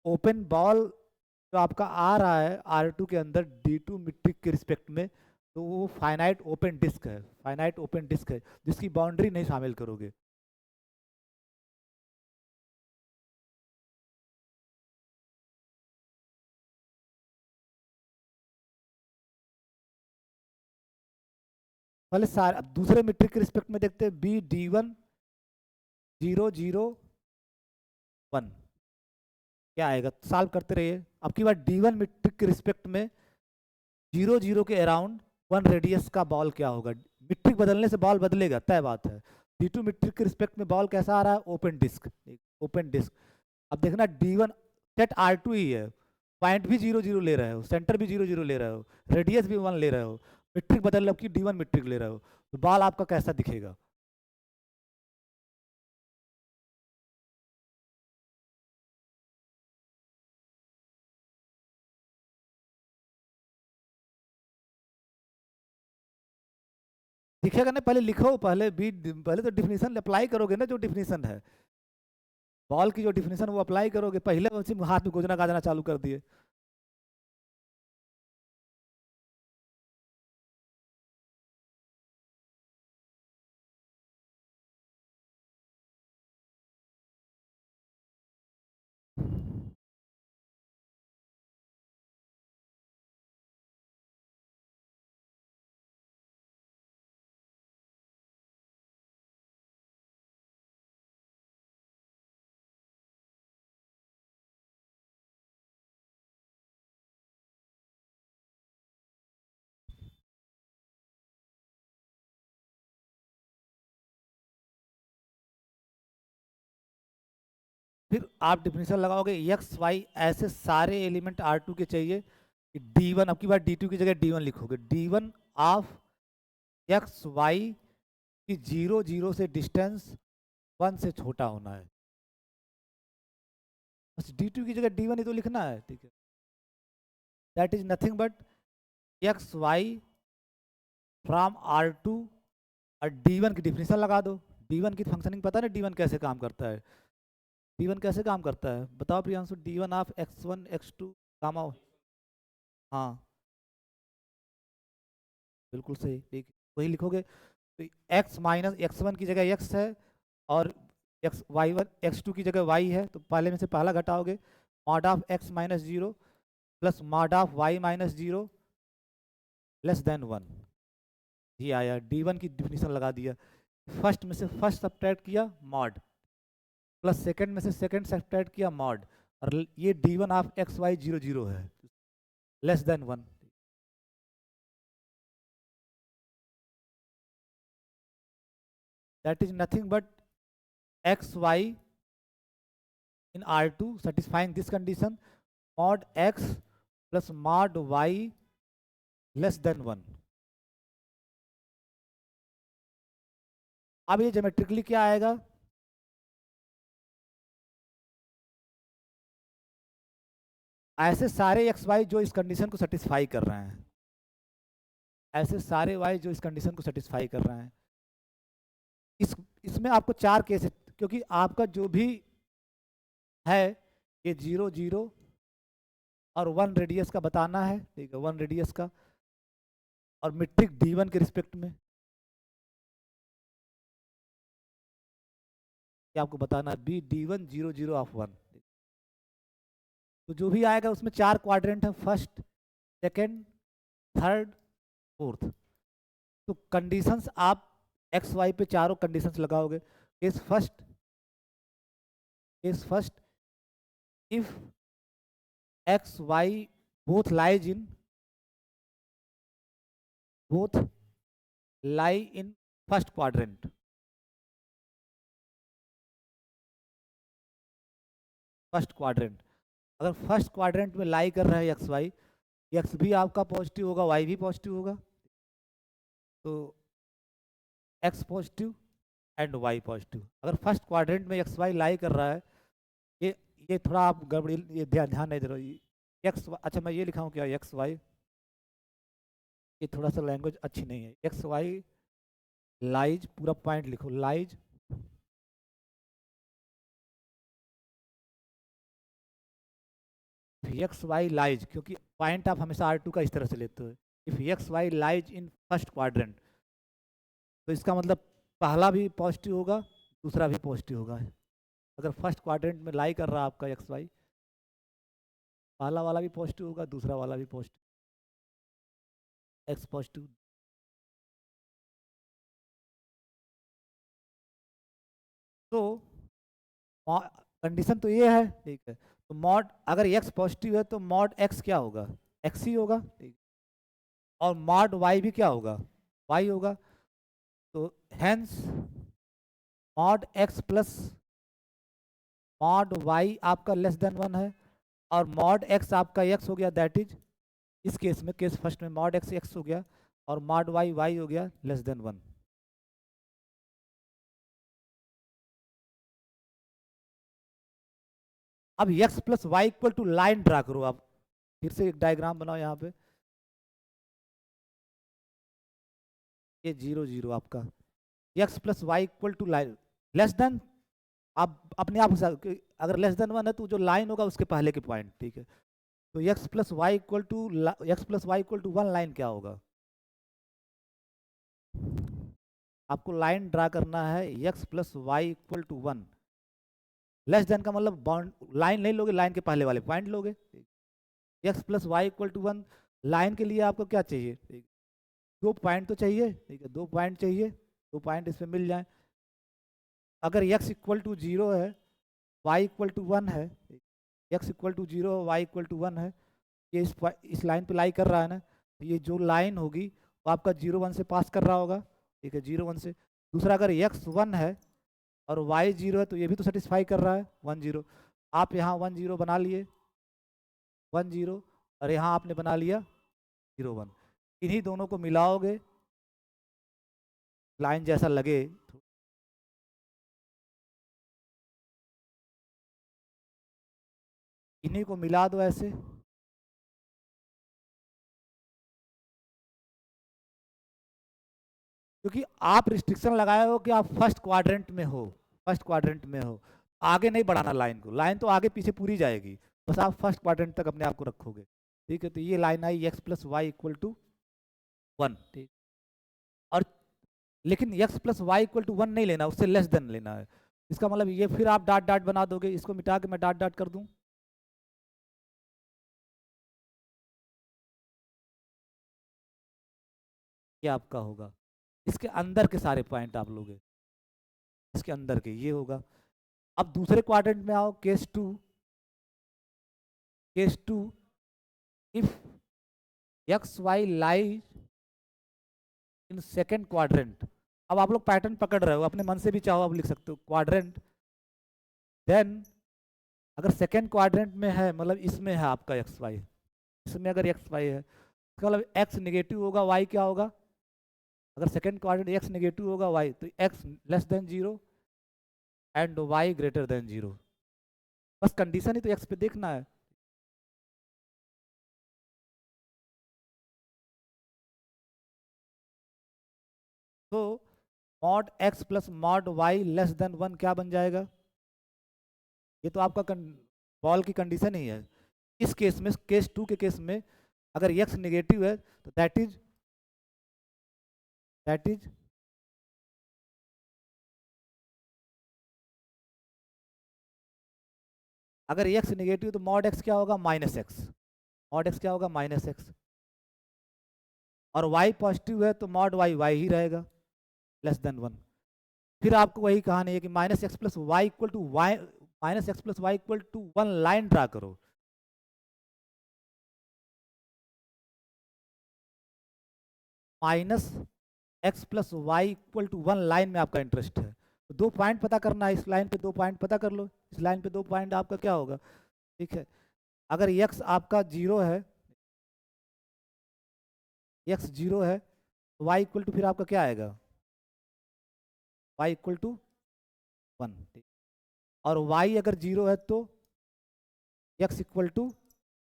[SPEAKER 1] Open ball जो आपका आ रहा है R2 के अंदर D2 मीट्रिक के रिस्पेक्ट में, तो वो फाइनाइट ओपन डिस्क है, फाइनाइट ओपन डिस्क है जिसकी बाउंड्री नहीं शामिल करोगे। पहले सारे, अब दूसरे मीट्रिक के रिस्पेक्ट में देखते हैं, बी डी वन 0 0 1 क्या आएगा, सॉल्व करते रहिए। अब की बार डी वन मीट्रिक के रिस्पेक्ट में 0 0 के अराउंड 1 रेडियस का बॉल क्या होगा। मीट्रिक बदलने से बॉल बदलेगा, तय बात है। डी टू मीट्रिक के रिस्पेक्ट में बॉल कैसा आ रहा है, ओपन डिस्क, ओपन डिस्क। अब देखना D one set R two ही है, पॉइंट भी 0 0 ले रहे हो, सेंटर भी 0 0 ले रहे हो, रेडियस भी 1 ले रहे हो, मीट्रिक बदल लो कि डी वन मीट्रिक ले रहे हो, तो बॉल आपका कैसा दिखेगा। दिखेगा नहीं, पहले लिखो, पहले बी, पहले तो डिफिनीशन अप्लाई करोगे ना, जो डिफिनीशन है बॉल की, जो डिफिनीशन वो अप्लाई करोगे, पहले उसी हाथ में गोजना गाजना चालू कर दिए। फिर आप डिफिनीशन लगाओगे, एक्स वाई ऐसे सारे एलिमेंट आर टू के चाहिए, डी वन, अब की बार डी टू की जगह डी वन लिखोगे, d one of x y की 0 0 से डिस्टेंस 1 से छोटा होना है। बस डी टू की जगह डी वन ही तो लिखना है, ठीक है। That is nothing but x y from r two, और डी वन की डिफिनीशन लगा दो। डी वन की फंक्शनिंग पता है ना, डी वन कैसे काम करता है, डी वन कैसे काम करता है बताओ Priyanshu, d one of x one x two gamma. हाँ बिल्कुल सही, ठीक, वही लिखोगे। तो एक्स माइनस एक्स वन की जगह एक्स है, और x y one x two की जगह वाई है, तो पहले में से पहला घटाओगे, mod of x minus zero plus mod of y minus zero less than one, ये आया। डी वन की डिफिनीशन लगा दिया, फर्स्ट में से फर्स्ट सब्ट्रैक्ट किया मॉड, प्लस सेकंड में से सेकंड सब्ट्रैक्ट किया मॉड, और ये d one of x y 0 0 है, less than one. That is nothing but x y in R2 satisfying this condition, mod x plus mod y less than 1। अब ये geometrically क्या आएगा, ऐसे सारे एक्स वाई जो इस कंडीशन को सेटिस्फाई कर रहे हैं, ऐसे सारे वाई जो इस कंडीशन को सेटिस्फाई कर रहे हैं। इसमें आपको 4 केस है, क्योंकि आपका जो भी है ये 0 0 और 1 रेडियस का बताना है, ठीक है, 1 रेडियस का, और मीट्रिक D1 के रिस्पेक्ट में ये आपको बताना है, बी D1 0 0 ऑफ 1। तो जो भी आएगा उसमें 4 क्वाड्रेंट है, फर्स्ट सेकंड थर्ड फोर्थ। तो कंडीशंस आप एक्स वाई पे चारों कंडीशंस लगाओगे। Case first if x y both lies in both lie in first quadrant, first quadrant, अगर फर्स्ट क्वाड्रेंट में लाई कर रहा है एक्स वाई, एक्स भी आपका पॉजिटिव होगा, वाई भी पॉजिटिव होगा, तो x positive and y positive. अगर फर्स्ट क्वाड्रेंट में एक्स वाई लाई कर रहा है, ये ये थोड़ा आप गड़बड़ी, ये ध्यान नहीं दे रहे हो, एक्स, अच्छा मैं ये लिखा हूँ क्या, एक्स वाई, ये थोड़ा सा लैंग्वेज अच्छी नहीं है, एक्स वाई लाइज, पूरा पॉइंट लिखो, लाइज एक्स वाई लाइज, क्योंकि पॉइंट आप हमेशा R2 का इस तरह से लेते हो, if x y lies in first quadrant, तो इसका मतलब पहला भी पॉजिटिव होगा, दूसरा भी पॉजिटिव होगा। अगर फर्स्ट क्वाड्रेंट में लाई कर रहा है आपका एक्स वाई, पहला वाला भी पॉजिटिव होगा, दूसरा वाला भी पॉजिटिव, एक्स पॉजिटिव। तो कंडीशन तो ये है, ठीक है। तो मॉड अगर एक्स पॉजिटिव है तो मॉड एक्स क्या होगा, एक्स ही होगा, ठीक। और मॉड वाई भी क्या होगा, वाई होगा। तो hence mod x plus mod y आपका लेस देन 1 है, और मॉड एक्स आपका एक्स हो गया, दैट इज इस केस में, केस फर्स्ट में मॉड एक्स एक्स हो गया और मॉड वाई वाई हो गया लेस देन 1। अब x plus y equal to line draw करो आप, फिर से एक डायग्राम बनाओ यहाँ पे, ये 0 0 आपका x plus y equal to line less than, आप अपने आप अगर लेस देन 1 है तो जो लाइन होगा उसके पहले के पॉइंट, ठीक है। तो x plus y equal to x plus y equal to 1 line क्या होगा, आपको लाइन ड्रा करना है x plus y equal to 1, less than का मतलब बाउंड लाइन नहीं लोगे, लाइन के पहले वाले पॉइंट लोगे। X plus y equal to 1 line के लिए आपको क्या चाहिए, ठीक, दो पॉइंट तो चाहिए, ठीक है, दो पॉइंट चाहिए, दो पॉइंट इसमें मिल जाए। अगर एक्स इक्वल टू 0 है, वाई इक्वल टू 1 है, x equal to 0 y equal to 1 है, ये इस लाइन पे लाई कर रहा है ना, तो ये जो लाइन होगी वो आपका 0 1 से पास कर रहा होगा, ठीक है, 0 1 से। दूसरा अगर एक्स 1 है और वाई 0 है तो ये भी तो सेटिस्फाई कर रहा है 1 0। आप यहाँ 1 0 बना लिए, 1 0, और यहाँ आपने बना लिया 0 1। इन्हीं दोनों को मिलाओगे, लाइन जैसा लगे, इन्हीं को मिला दो ऐसे, क्योंकि आप रिस्ट्रिक्शन लगाए हो कि आप फर्स्ट क्वाड्रेंट में हो, फर्स्ट क्वाड्रेंट में हो, आगे नहीं बढ़ाना लाइन को, लाइन तो आगे पीछे पूरी जाएगी, बस आप फर्स्ट क्वाड्रेंट तक अपने आप को रखोगे, ठीक है। तो ये लाइन आई x plus y equal to 1, ठीक। और लेकिन x plus y equal to 1 नहीं लेना, उससे लेस देन लेना है। इसका मतलब ये फिर आप डॉट डॉट बना दोगे, इसको मिटा के मैं डॉट डॉट कर दूं, ये आपका होगा, इसके अंदर के सारे पॉइंट आप लोगे, इसके अंदर के ये होगा। अब दूसरे क्वाड्रेंट में आओ, case two, case two, if x y lie in second quadrant. अब आप लोग पैटर्न पकड़ रहे हो, अपने मन से भी चाहो आप लिख सकते हो क्वाड्रेंट, देन अगर सेकेंड क्वाड्रेंट में है मतलब इसमें है आपका एक्स वाई, इसमें अगर एक्स वाई है इसका मतलब एक्स नेगेटिव होगा, वाई क्या होगा, अगर सेकेंड क्वाड्रेंट एक्स नेगेटिव होगा वाई तो x less than 0 and y greater than 0। बस कंडीशन ही तो एक्स पे देखना है। तो mod x plus mod y less than 1 क्या बन जाएगा, ये तो आपका बॉल की कंडीशन ही है। इस केस में, केस टू के केस में अगर एक्स नेगेटिव है तो दैट इज अगर एक्स नेगेटिव तो मॉड एक्स क्या होगा, माइनस एक्स, मॉड एक्स क्या होगा, माइनस एक्स। और वाई पॉजिटिव है तो मॉड वाई वाई ही रहेगा लेस देन 1। फिर आपको वही कहानी है कि minus x plus y equal to y, minus x plus y equal to 1 line draw करो, minus x plus y equal to 1 line में आपका इंटरेस्ट है, तो दो पॉइंट पता करना है, इस लाइन पे दो पॉइंट पता कर लो, इस लाइन पे दो पॉइंट आपका क्या होगा, ठीक है। अगर एक्स आपका 0 है, एक्स 0 है तो वाई इक्वल टू फिर आपका क्या आएगा, वाई इक्वल टू 1, ठीक। और वाई अगर 0 है तो एक्स इक्वल टू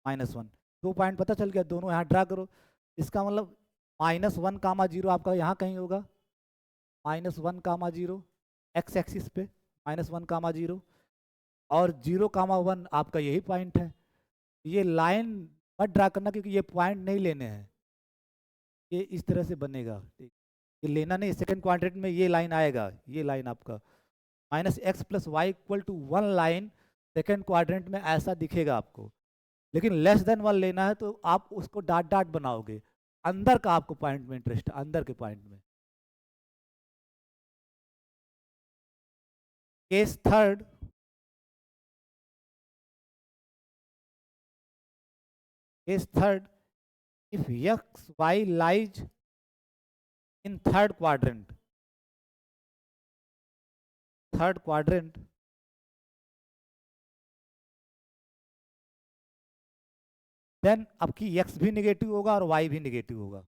[SPEAKER 1] -1, दो पॉइंट पता चल गया, दोनों यहाँ ड्रा करो। इसका मतलब -1, 0 आपका यहाँ कहीं होगा, -1, 0 एक्स एक्सिस पे, -1, 0 और 0, 1 आपका यही पॉइंट है। ये लाइन मत ड्रा करना क्योंकि ये पॉइंट नहीं लेने हैं, ये इस तरह से बनेगा, ठीक। ये लेना नहीं, सेकंड क्वाड्रेंट में ये लाइन आएगा, ये लाइन आपका minus x plus y equal to 1 line second quadrant में ऐसा दिखेगा आपको। लेकिन लेस देन 1 लेना है तो आप उसको डॉट डॉट बनाओगे, अंदर का आपको पॉइंट में इंटरेस्ट है, अंदर के पॉइंट में। Case third, case third, if x y lies in third quadrant, then आपकी x भी निगेटिव होगा और y भी निगेटिव होगा।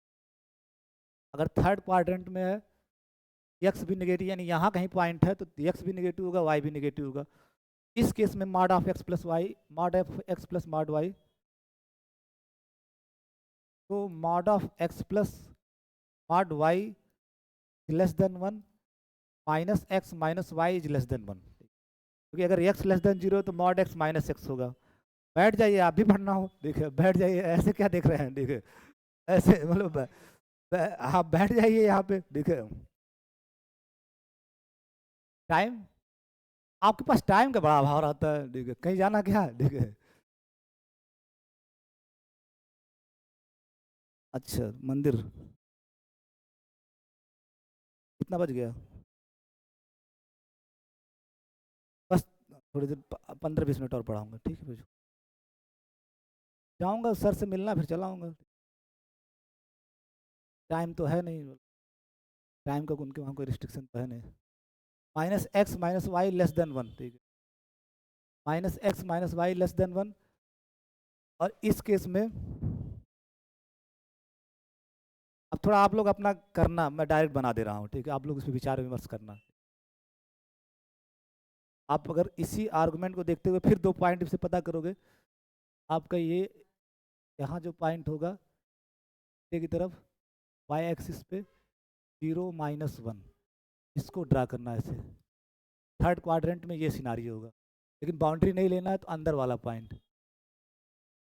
[SPEAKER 1] अगर थर्ड क्वाड्रेंट में है, x भी निगेटिव, यानी यहाँ कहीं पॉइंट है तो x भी निगेटिव होगा, y भी निगेटिव होगा। इस केस में mod of x plus y, mod of x plus mod y, तो mod of x plus mod y less than 1 minus x minus y is less than 1, क्योंकि अगर x less than 0 तो mod x minus x होगा। बैठ जाइए, आप भी पढ़ना हो, देखिए बैठ जाइए, ऐसे क्या देख रहे हैं, देखिए ऐसे मतलब आप बैठ जाइए यहाँ पे, देखिए टाइम, आपके पास टाइम का बड़ा अभाव रहता है, देखिए कहीं जाना क्या है, देखिए। अच्छा मंदिर, कितना बज गया? बस थोड़ी देर, 15-20 मिनट और पढ़ाऊंगा, ठीक है भैया। जाऊंगा सर से मिलना, फिर चलाऊंगा, टाइम तो है नहीं, टाइम का उनके वहाँ कोई रिस्ट्रिक्शन तो है नहीं। Minus x minus y less than 1, ठीक है, minus x minus y less than 1। और इस केस में अब थोड़ा आप लोग अपना करना, मैं डायरेक्ट बना दे रहा हूँ, ठीक है, आप लोग इस पर विचार विमर्श करना। आप अगर इसी आर्गुमेंट को देखते हुए फिर 2 पॉइंट से पता करोगे, आपका ये यहाँ जो पॉइंट होगा नीचे की तरफ वाई एक्सिस पे 0-1, इसको ड्रा करना है ऐसे। थर्ड क्वाड्रेंट में ये सिनारी होगा, लेकिन बाउंड्री नहीं लेना है तो अंदर वाला पॉइंट।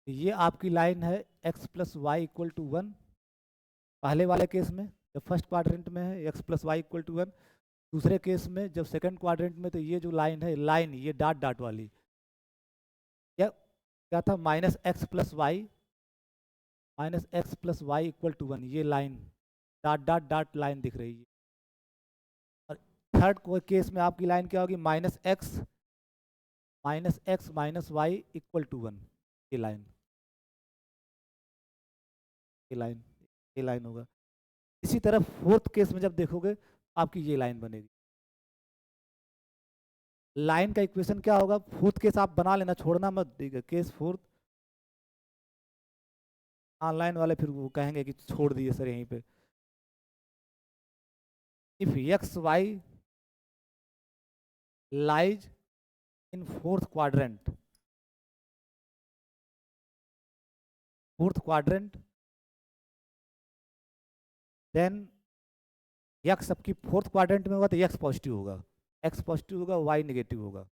[SPEAKER 1] ये आपकी लाइन है x plus y equal to 1, पहले वाले केस में जब फर्स्ट क्वाड्रेंट में है x plus y equal to 1, दूसरे केस में जब सेकंड क्वाड्रेंट में तो ये जो लाइन है, लाइन ये डॉट डॉट वाली, क्या क्या था, minus x plus y equal to 1, ये line dot dot dot line दिख रही है। और थर्ड केस में आपकी लाइन क्या होगी, minus x minus y equal to 1, ये लाइन, ये लाइन, ये लाइन होगा। इसी तरह फोर्थ केस में जब देखोगे आपकी ये लाइन बनेगी। लाइन का इक्वेशन क्या होगा, फोर्थ केस आप बना लेना, छोड़ना मत, केस फोर्थ। ऑनलाइन वाले फिर वो कहेंगे कि छोड़ दिए सर यहीं पे। If x y lies in fourth quadrant then x सबकी फोर्थ क्वाड्रेंट में होगा तो एक्स पॉजिटिव होगा, एक्स पॉजिटिव होगा, वाई नेगेटिव होगा,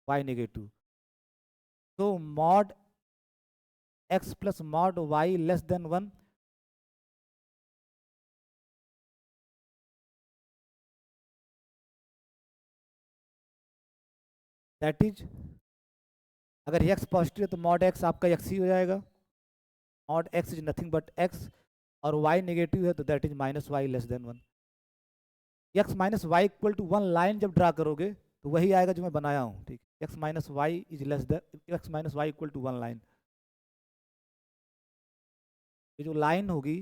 [SPEAKER 1] वाई नेगेटिव। तो mod x plus mod y less than 1, that is, अगर एक्स पॉजिटिव है तो मॉड एक्स आपका एक्स ही हो जाएगा, mod x is nothing but x, और वाई नेगेटिव है तो that is minus y less than 1। X minus y equal to 1 लाइन जब ड्रा करोगे तो वही आएगा जो मैं बनाया हूँ, ठीक, x minus y is less than x minus y equal to 1 line. ये जो लाइन होगी,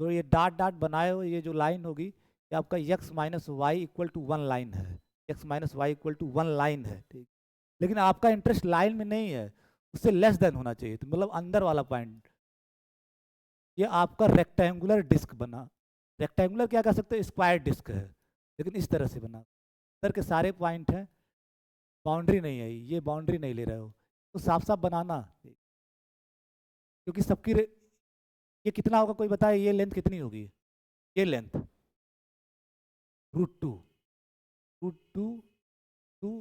[SPEAKER 1] जो ये डॉट डॉट बनाए हो, ये जो लाइन होगी, ये आपका x minus y equal to 1 line है, x minus y equal to 1 line है, ठीक। लेकिन आपका इंटरेस्ट लाइन में नहीं है, उससे लेस देन होना चाहिए, तो मतलब अंदर वाला पॉइंट। ये आपका रेक्टेंगुलर डिस्क बना, रेक्टेंगुलर क्या कह सकते हो, स्क्वायर डिस्क है, लेकिन इस तरह से बना, अंदर के सारे पॉइंट हैं, बाउंड्री नहीं है, ये बाउंड्री नहीं ले रहे हो, तो साफ साफ बनाना, क्योंकि सबकी ये कितना होगा कोई बताए, ये लेंथ कितनी होगी, ये लेंथ √2, √2, 2,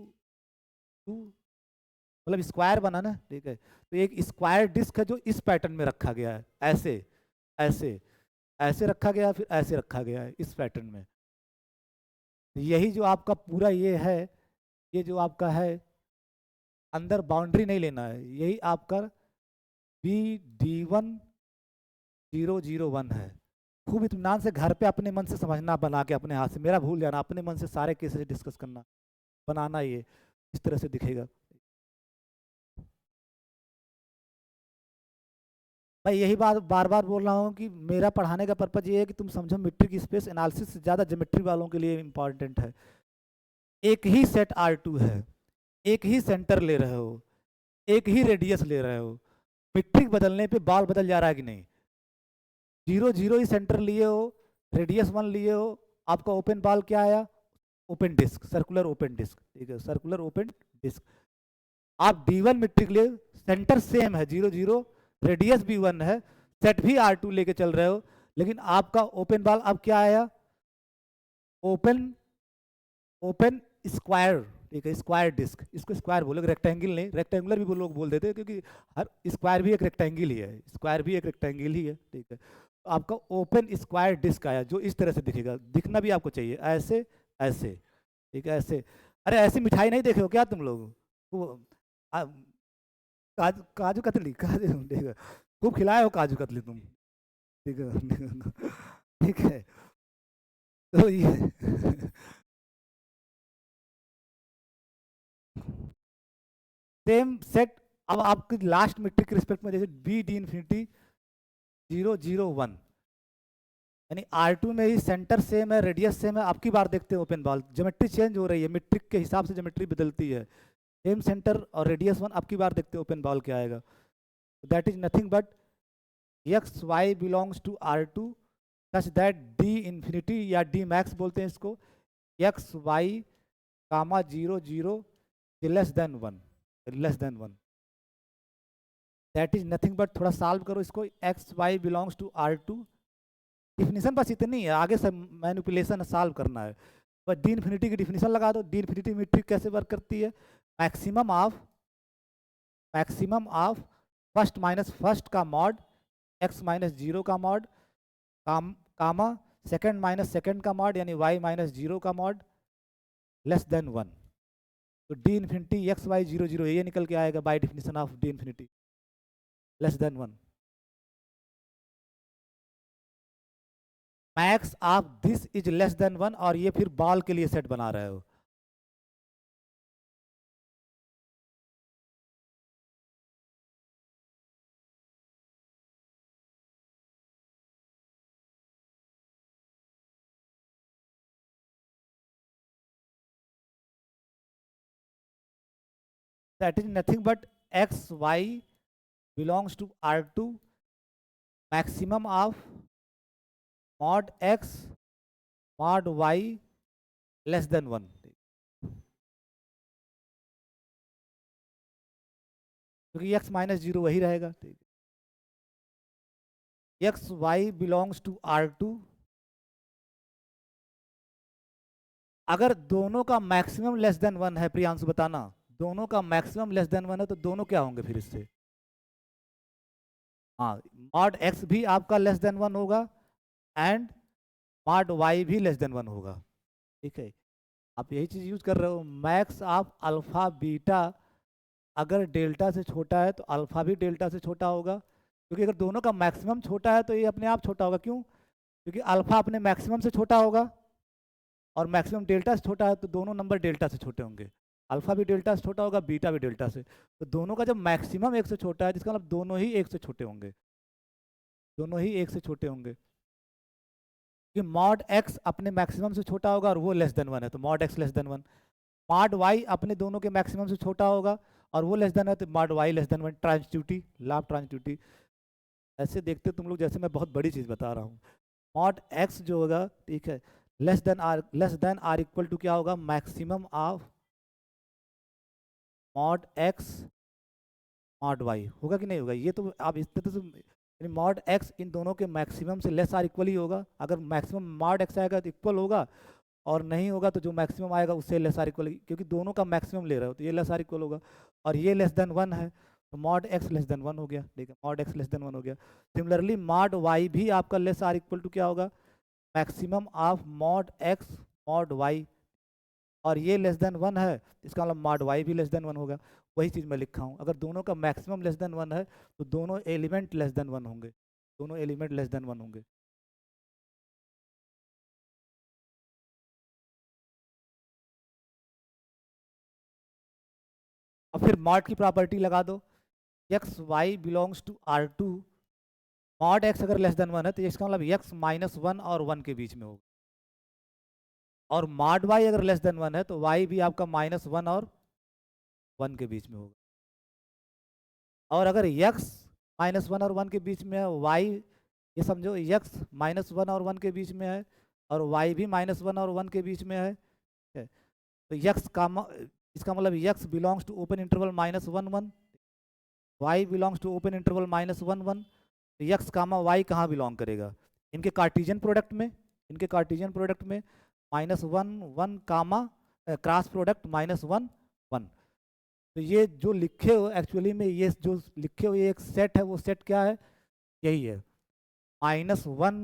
[SPEAKER 1] 2, मतलब स्क्वायर बना ना, ठीक है। तो एक स्क्वायर डिस्क है जो इस पैटर्न में रखा गया है, ऐसे ऐसे ऐसे रखा गया है, फिर ऐसे रखा गया है इस पैटर्न में। यही जो आपका पूरा ये है, ये जो आपका है, अंदर बाउंड्री नहीं लेना है, यही आपका BD1001 है। खूब इत्मीनान से घर पे अपने मन से समझना, बना के अपने हाथ से, मेरा भूल जाना, अपने मन से सारे केसेस डिस्कस करना, बनाना, ये इस तरह से दिखेगा। मैं यही बात बार बार बोल रहा हूँ कि मेरा पढ़ाने का पर्पज ये है कि तुम समझो मेट्रिक स्पेस एनालिसिस से ज़्यादा ज्योमेट्री वालों के लिए इम्पॉर्टेंट है। एक ही सेट R2 है, एक ही सेंटर ले रहे हो, एक ही रेडियस ले रहे हो, मेट्रिक बदलने पे बॉल बदल जा रहा है कि नहीं? 0 0 ही सेंटर लिए हो, रेडियस 1 लिए हो, आपका ओपन बॉल क्या आया? Open disc, circular open disc, ठीक है, सर्कुलर ओपन डिस्क। आप D1 मेट्रिक ले, सेंटर सेम है 0 0, रेडियस भी 1 है, सेट भी R2 लेके चल रहे हो, लेकिन आपका ओपन बॉल अब क्या आया? ओपन ओपन स्क्वायर, ठीक है, स्क्वायर डिस्क। इसको स्क्वायर बोलोगे, रेक्टेंगल नहीं, रेक्टेंगुलर भी लोग बोल देते हैं, क्योंकि हर स्क्वायर भी एक रेक्टेंगल ही है, स्क्वायर भी एक रेक्टेंगल ही है, ठीक है। तो आपका ओपन स्क्वायर डिस्क आया जो इस तरह से दिखेगा, दिखना भी आपको चाहिए ऐसे ऐसे, ठीक है, ऐसे। अरे ऐसी मिठाई नहीं देखे हो क्या तुम लोग? वो आ, काजू काजू कतली, काजू, ठीक है, खूब खिलाए हो काजू कतली तुम, ठीक है। ठीक है, तो ये सेम सेट। अब आपकी लास्ट मेट्रिक के रिस्पेक्ट में जैसे BD ∞ 0 0 1, यानी R2 में ही सेंटर सेम है, रेडियस सेम है। आपकी बार देखते हैं ओपन बॉल, ज्योमेट्री चेंज हो रही है, मेट्रिक के हिसाब से ज्योमेट्री बदलती है। सेम सेंटर और रेडियस 1, आपकी बार देखते हैं ओपन बॉल क्या आएगा। That is nothing but x y belongs to R2 such that D∞, या D मैक्स बोलते हैं इसको, x y comma 0 0 less than 1, less than 1। That is nothing but, थोड़ा सॉल्व करो इसको, x y belongs to R2। Definition बस इतनी है, आगे सब मैनिपुलेशन सॉल्व करना है। बस D∞ की डिफिनीशन लगा दो। D∞ मीट्रिक कैसे वर्क करती है? Maximum of first minus first का मॉड, x माइनस 0 का मॉड, कामा सेकंड माइनस सेकंड का मॉड, यानी y माइनस 0 का मॉड, लेस देन 1। तो D∞ एक्स वाई 0 0, ये निकल के आएगा by definition of D∞, less than 1। Max of this is less than 1, और ये फिर बॉल के लिए सेट बना रहे हो। That is nothing but x y belongs to R2, maximum of mod x mod y less than 1। क्योंकि x minus 0 वही रहेगा, ठीक है। X y belongs to R2, अगर दोनों का मैक्सिमम लेस देन 1 है, प्रियांशु बताना, दोनों का मैक्सिमम लेस देन 1 है, तो दोनों क्या होंगे फिर इससे? हाँ, मॉड x भी आपका लेस देन 1 होगा, एंड मॉड y भी लेस देन 1 होगा, ठीक है। आप यही चीज यूज कर रहे हो। मैक्स ऑफ अल्फा बीटा अगर डेल्टा से छोटा है तो अल्फा भी डेल्टा से छोटा होगा, क्योंकि अगर दोनों का मैक्सिमम छोटा है तो ये अपने आप छोटा होगा। क्यों? क्योंकि अल्फा अपने मैक्सिमम से छोटा होगा, और मैक्सिमम डेल्टा से छोटा है, तो दोनों नंबर डेल्टा से छोटे होंगे। अल्फा भी डेल्टा से छोटा होगा, बीटा भी डेल्टा से, तो दोनों का जब मैक्सिमम एक से छोटा है, जिसका मतलब दोनों ही एक से छोटे होंगे, दोनों ही एक से छोटे होंगे। कि मॉड x अपने मैक्सिमम से छोटा होगा और वो लेस देन 1 है, तो mod x less than 1। Mod y अपने दोनों के मैक्सिमम से छोटा होगा और वो लेस देन है, तो mod y less than 1। Transitivity, law of transitivity. ऐसे देखते हो तुम लोग जैसे मैं बहुत बड़ी चीज़ बता रहा हूँ। मॉड x जो होगा, ठीक है, less than or equal to क्या होगा? Maximum of mod x mod y होगा कि नहीं होगा? ये तो आप इस तरह से, मॉड x इन दोनों के मैक्सिमम से लेस आर इक्वल ही होगा। अगर मैक्सिमम मॉड x आएगा तो इक्वल होगा, और नहीं होगा तो जो मैक्सिमम आएगा उससे लेस आर इक्वल, क्योंकि दोनों का मैक्सिमम ले रहे हो तो ये लेस आर इक्वल होगा। और ये लेस देन 1 है, तो मॉड एक्स लेस देन 1 हो गया, ठीक है, मॉड एक्स लेस देन 1 हो गया। सिमिलरली मॉड वाई भी आपका लेस आर इक्वल टू क्या होगा, maximum of mod x mod y, और ये लेस देन 1 है, इसका मतलब मॉड वाई भी लेस देन 1 होगा। वही चीज़ मैं लिखा हूँ, अगर दोनों का मैक्सिमम लेस देन 1 है तो दोनों एलिमेंट लेस देन 1 होंगे, दोनों एलिमेंट लेस देन 1 होंगे। अब फिर मॉड की प्रॉपर्टी लगा दो, x y belongs to r two, mod x अगर लेस देन 1 है तो इसका मतलब एक्स माइनस 1 और 1 के बीच में होगा, और मॉड वाई अगर लेस देन 1 है तो वाई भी आपका माइनस 1 और 1 के बीच में होगा। और अगर एक्स माइनस 1 और 1 के बीच में है, वाई, ये समझो एक्स माइनस 1 और 1 के बीच में है, और वाई भी माइनस 1 और 1 के बीच में है, तो एक्स का इसका मतलब x belongs to open interval minus 1 1, y belongs to open interval minus 1 1, तो एक्स कामा वाई कहाँ बिलोंग करेगा, इनके कार्टिजियन प्रोडक्ट में, इनके कार्टिजियन प्रोडक्ट में minus 1 1 comma cross product minus 1 1। तो ये जो लिखे हो एक्चुअली में, ये जो लिखे हो ये एक सेट है, वो सेट क्या है, यही है, माइनस 1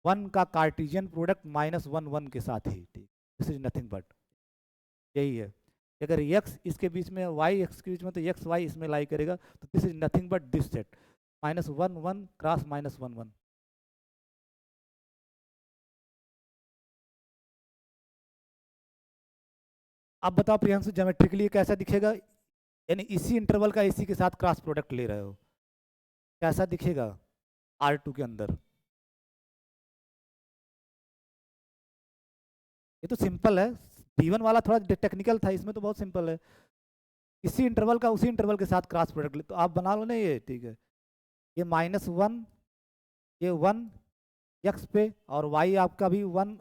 [SPEAKER 1] 1 का कार्टिजियन प्रोडक्ट माइनस 1 1 के साथ ही, ठीक, दिस इज नथिंग बट यही है। अगर x इसके बीच में y x के बीच में, तो एक्स वाई इसमें लाई करेगा, तो this is nothing but this set minus 1 1 cross minus 1 1। अब बताओ प्रियांशु, ज्योमेट्रिकली कैसा दिखेगा, यानी इसी इंटरवल का इसी के साथ क्रॉस प्रोडक्ट ले रहे हो, कैसा दिखेगा R2 के अंदर। ये तो सिंपल है, D1 वाला थोड़ा टेक्निकल था, इसमें तो बहुत सिंपल है, इसी इंटरवल का उसी इंटरवल के साथ क्रॉस प्रोडक्ट ले, तो आप बना लो ना ये, ठीक है, ये माइनस 1, ये 1 एक्स पे, और वाई आपका भी 1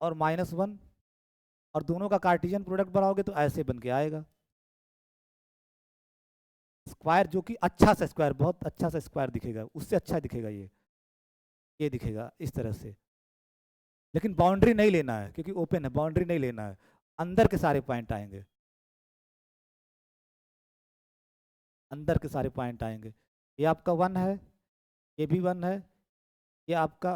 [SPEAKER 1] और माइनस 1, और दोनों का कार्टिजियन प्रोडक्ट बनाओगे तो ऐसे बन के आएगा स्क्वायर, जो कि अच्छा सा स्क्वायर, बहुत अच्छा सा स्क्वायर दिखेगा, उससे अच्छा दिखेगा ये दिखेगा इस तरह से। लेकिन बाउंड्री नहीं लेना है क्योंकि ओपन है, बाउंड्री नहीं लेना है, अंदर के सारे पॉइंट आएंगे, अंदर के सारे पॉइंट आएंगे। ये आपका 1 है, ये भी 1 है, ये आपका,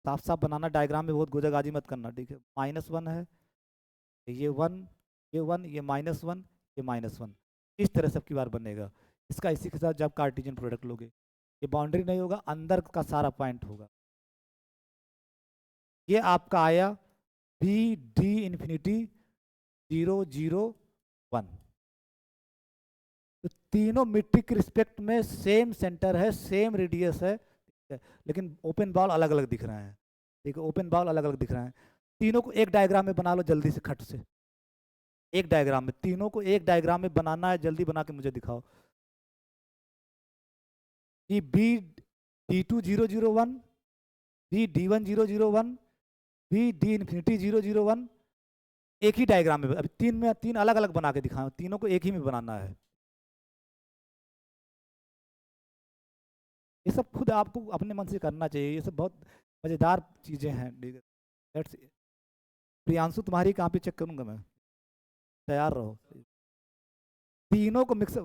[SPEAKER 1] साफ साफ बनाना डायग्राम में, बहुत गोजागाजी मत करना, ठीक है, माइनस 1 है, ये 1, ये 1, ये माइनस 1, ये माइनस 1, इस तरह से आपकी बार बनेगा। इसका इसी के साथ जब कार्टिजियन प्रोडक्ट लोगे, ये बाउंड्री नहीं होगा, अंदर का सारा पॉइंट होगा। ये आपका आया बी डी इन्फिनिटी 0 0 1, तो तीनों मीट्रिक के रिस्पेक्ट में सेम सेंटर है, सेम रेडियस है, ठीक है, लेकिन ओपन बॉल अलग अलग दिख रहे हैं, ठीक है, ओपन बॉल अलग अलग दिख रहे हैं। तीनों को एक डायग्राम में बना लो जल्दी से, खट से, एक डायग्राम में, तीनों को एक डायग्राम में बनाना है, जल्दी बना के मुझे दिखाओ। कि b D2 0 0 1, b D1 0 0 1, b d infinity 0 0 1, एक ही डायग्राम में, अभी तीन में तीन अलग अलग बना के दिखाऊं, तीनों को एक ही में बनाना है। ये सब खुद आपको अपने मन से करना चाहिए, ये सब बहुत मज़ेदार चीज़ें हैं। लेट्स, प्रियांशु तुम्हारी कहाँ पे चेक करूंगा मैं, तैयार रहो। तीनों को मिक्स,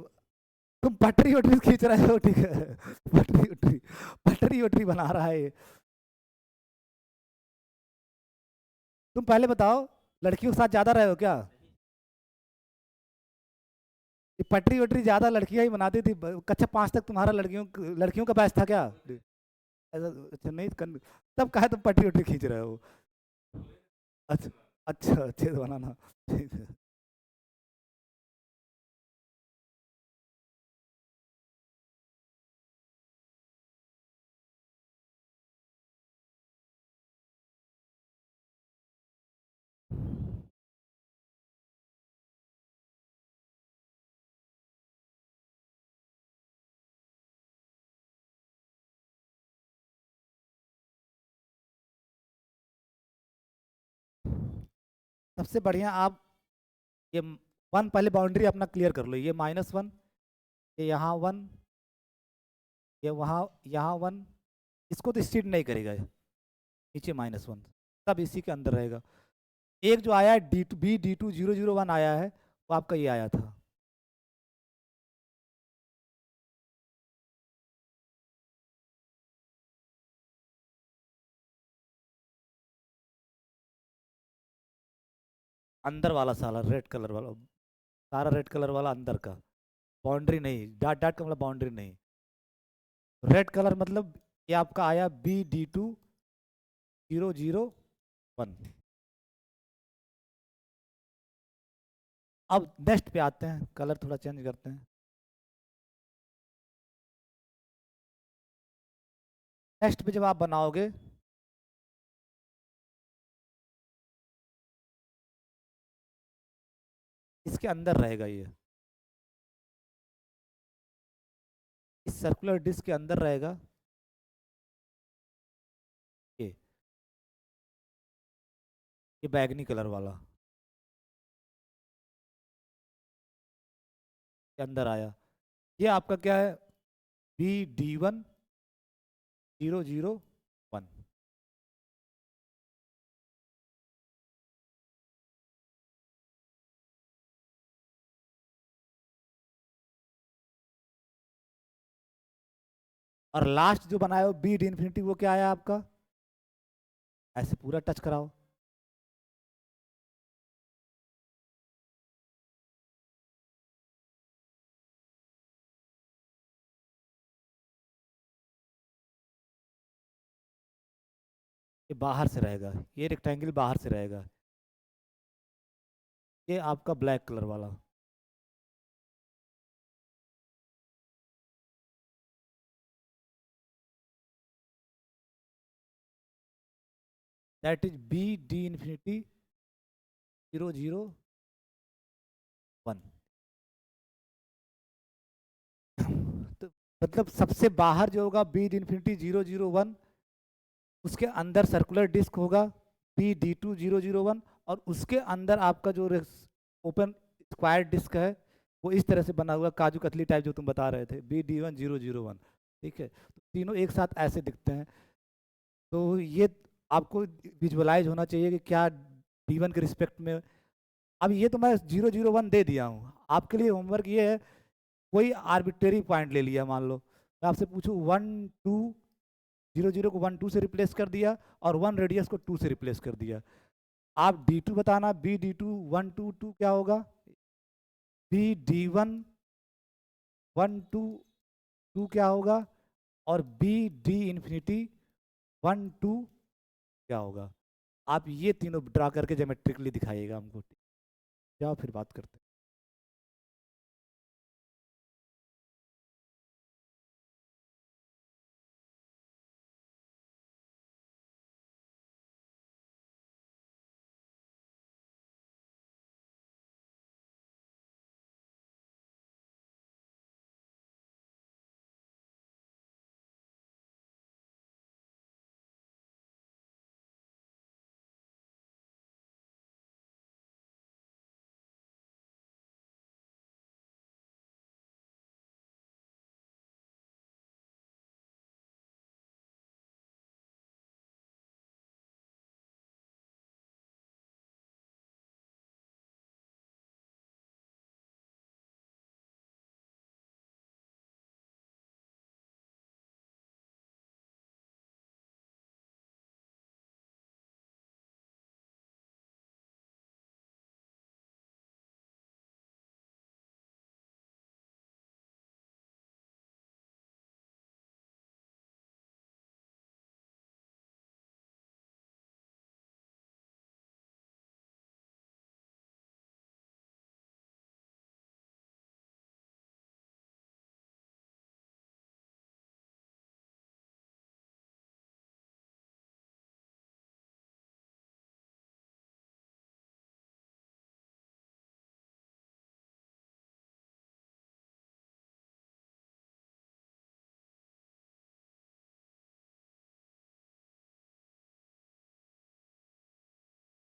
[SPEAKER 1] तुम पटरी वटरी खींच रहे हो, ठीक है, पटरी वटरी, पटरी वटरी बना रहा है ये। तुम पहले बताओ, लड़कियों के साथ ज़्यादा रहे हो क्या, ये पटरी वटरी ज़्यादा लड़कियां ही बनाती थी, कक्षा 5 तक तुम्हारा लड़कियों का बैच था क्या, ऐसा अच्छा नहीं तब कहे तुम पटरी वटरी खींच रहे हो। अच्छा, अच्छा अच्छे से बनाना, ठीक है। सबसे बढ़िया आप ये 1 पहले बाउंड्री अपना क्लियर कर लो, ये माइनस 1, ये यहाँ 1, ये वहाँ यहाँ 1, इसको तो स्ट्रीट नहीं करेगा ये, नीचे माइनस 1, सब इसी के अंदर रहेगा। एक जो आया है D2 B D2 0 0 1 आया है, वो आपका ये आया था। अंदर वाला सारा रेड कलर वाला, सारा रेड कलर वाला अंदर का, बाउंड्री नहीं, डॉट डॉट का मतलब बाउंड्री नहीं। रेड कलर मतलब ये आपका आया BD2001। अब नेक्स्ट पे आते हैं, कलर थोड़ा चेंज करते हैं। नेक्स्ट पे जब आप बनाओगे, इसके अंदर रहेगा ये, इस सर्कुलर डिस्क के अंदर रहेगा ये ये बैगनी कलर वाला के अंदर आया। ये आपका क्या है, BD1001। और लास्ट जो बनाया हो BD∞, वो क्या आया आपका, ऐसे पूरा टच कराओ। ये बाहर से रहेगा, ये रेक्टेंगल बाहर से रहेगा। ये आपका ब्लैक कलर वाला, दैट इज BD∞001। तो मतलब सबसे बाहर जो होगा BD∞001, उसके अंदर सर्कुलर डिस्क होगा BD2001, और उसके अंदर आपका जो ओपन स्क्वायर डिस्क है वो इस तरह से बना हुआ, काजू कतली टाइप जो तुम बता रहे थे, BD1001। ठीक है, तो तीनों एक साथ ऐसे दिखते हैं। तो ये आपको विजुअलाइज होना चाहिए कि क्या D1 के रिस्पेक्ट में। अब ये तो मैं 001 दे दिया हूँ, आपके लिए होमवर्क ये है, कोई आर्बिट्रेरी पॉइंट ले लिया, मान लो मैं आपसे पूछूं 1 2 0 0 को 1 2 से रिप्लेस कर दिया, और 1 रेडियस को 2 से रिप्लेस कर दिया। आप D2 बताना, BD2 1 2 2 क्या होगा, BD1 1 2 2 क्या होगा, और BD∞1 2 क्या होगा। आप ये तीनों ड्रा करके ज्योमेट्रिकली दिखाइएगा हमको। जाओ फिर बात करते हैं।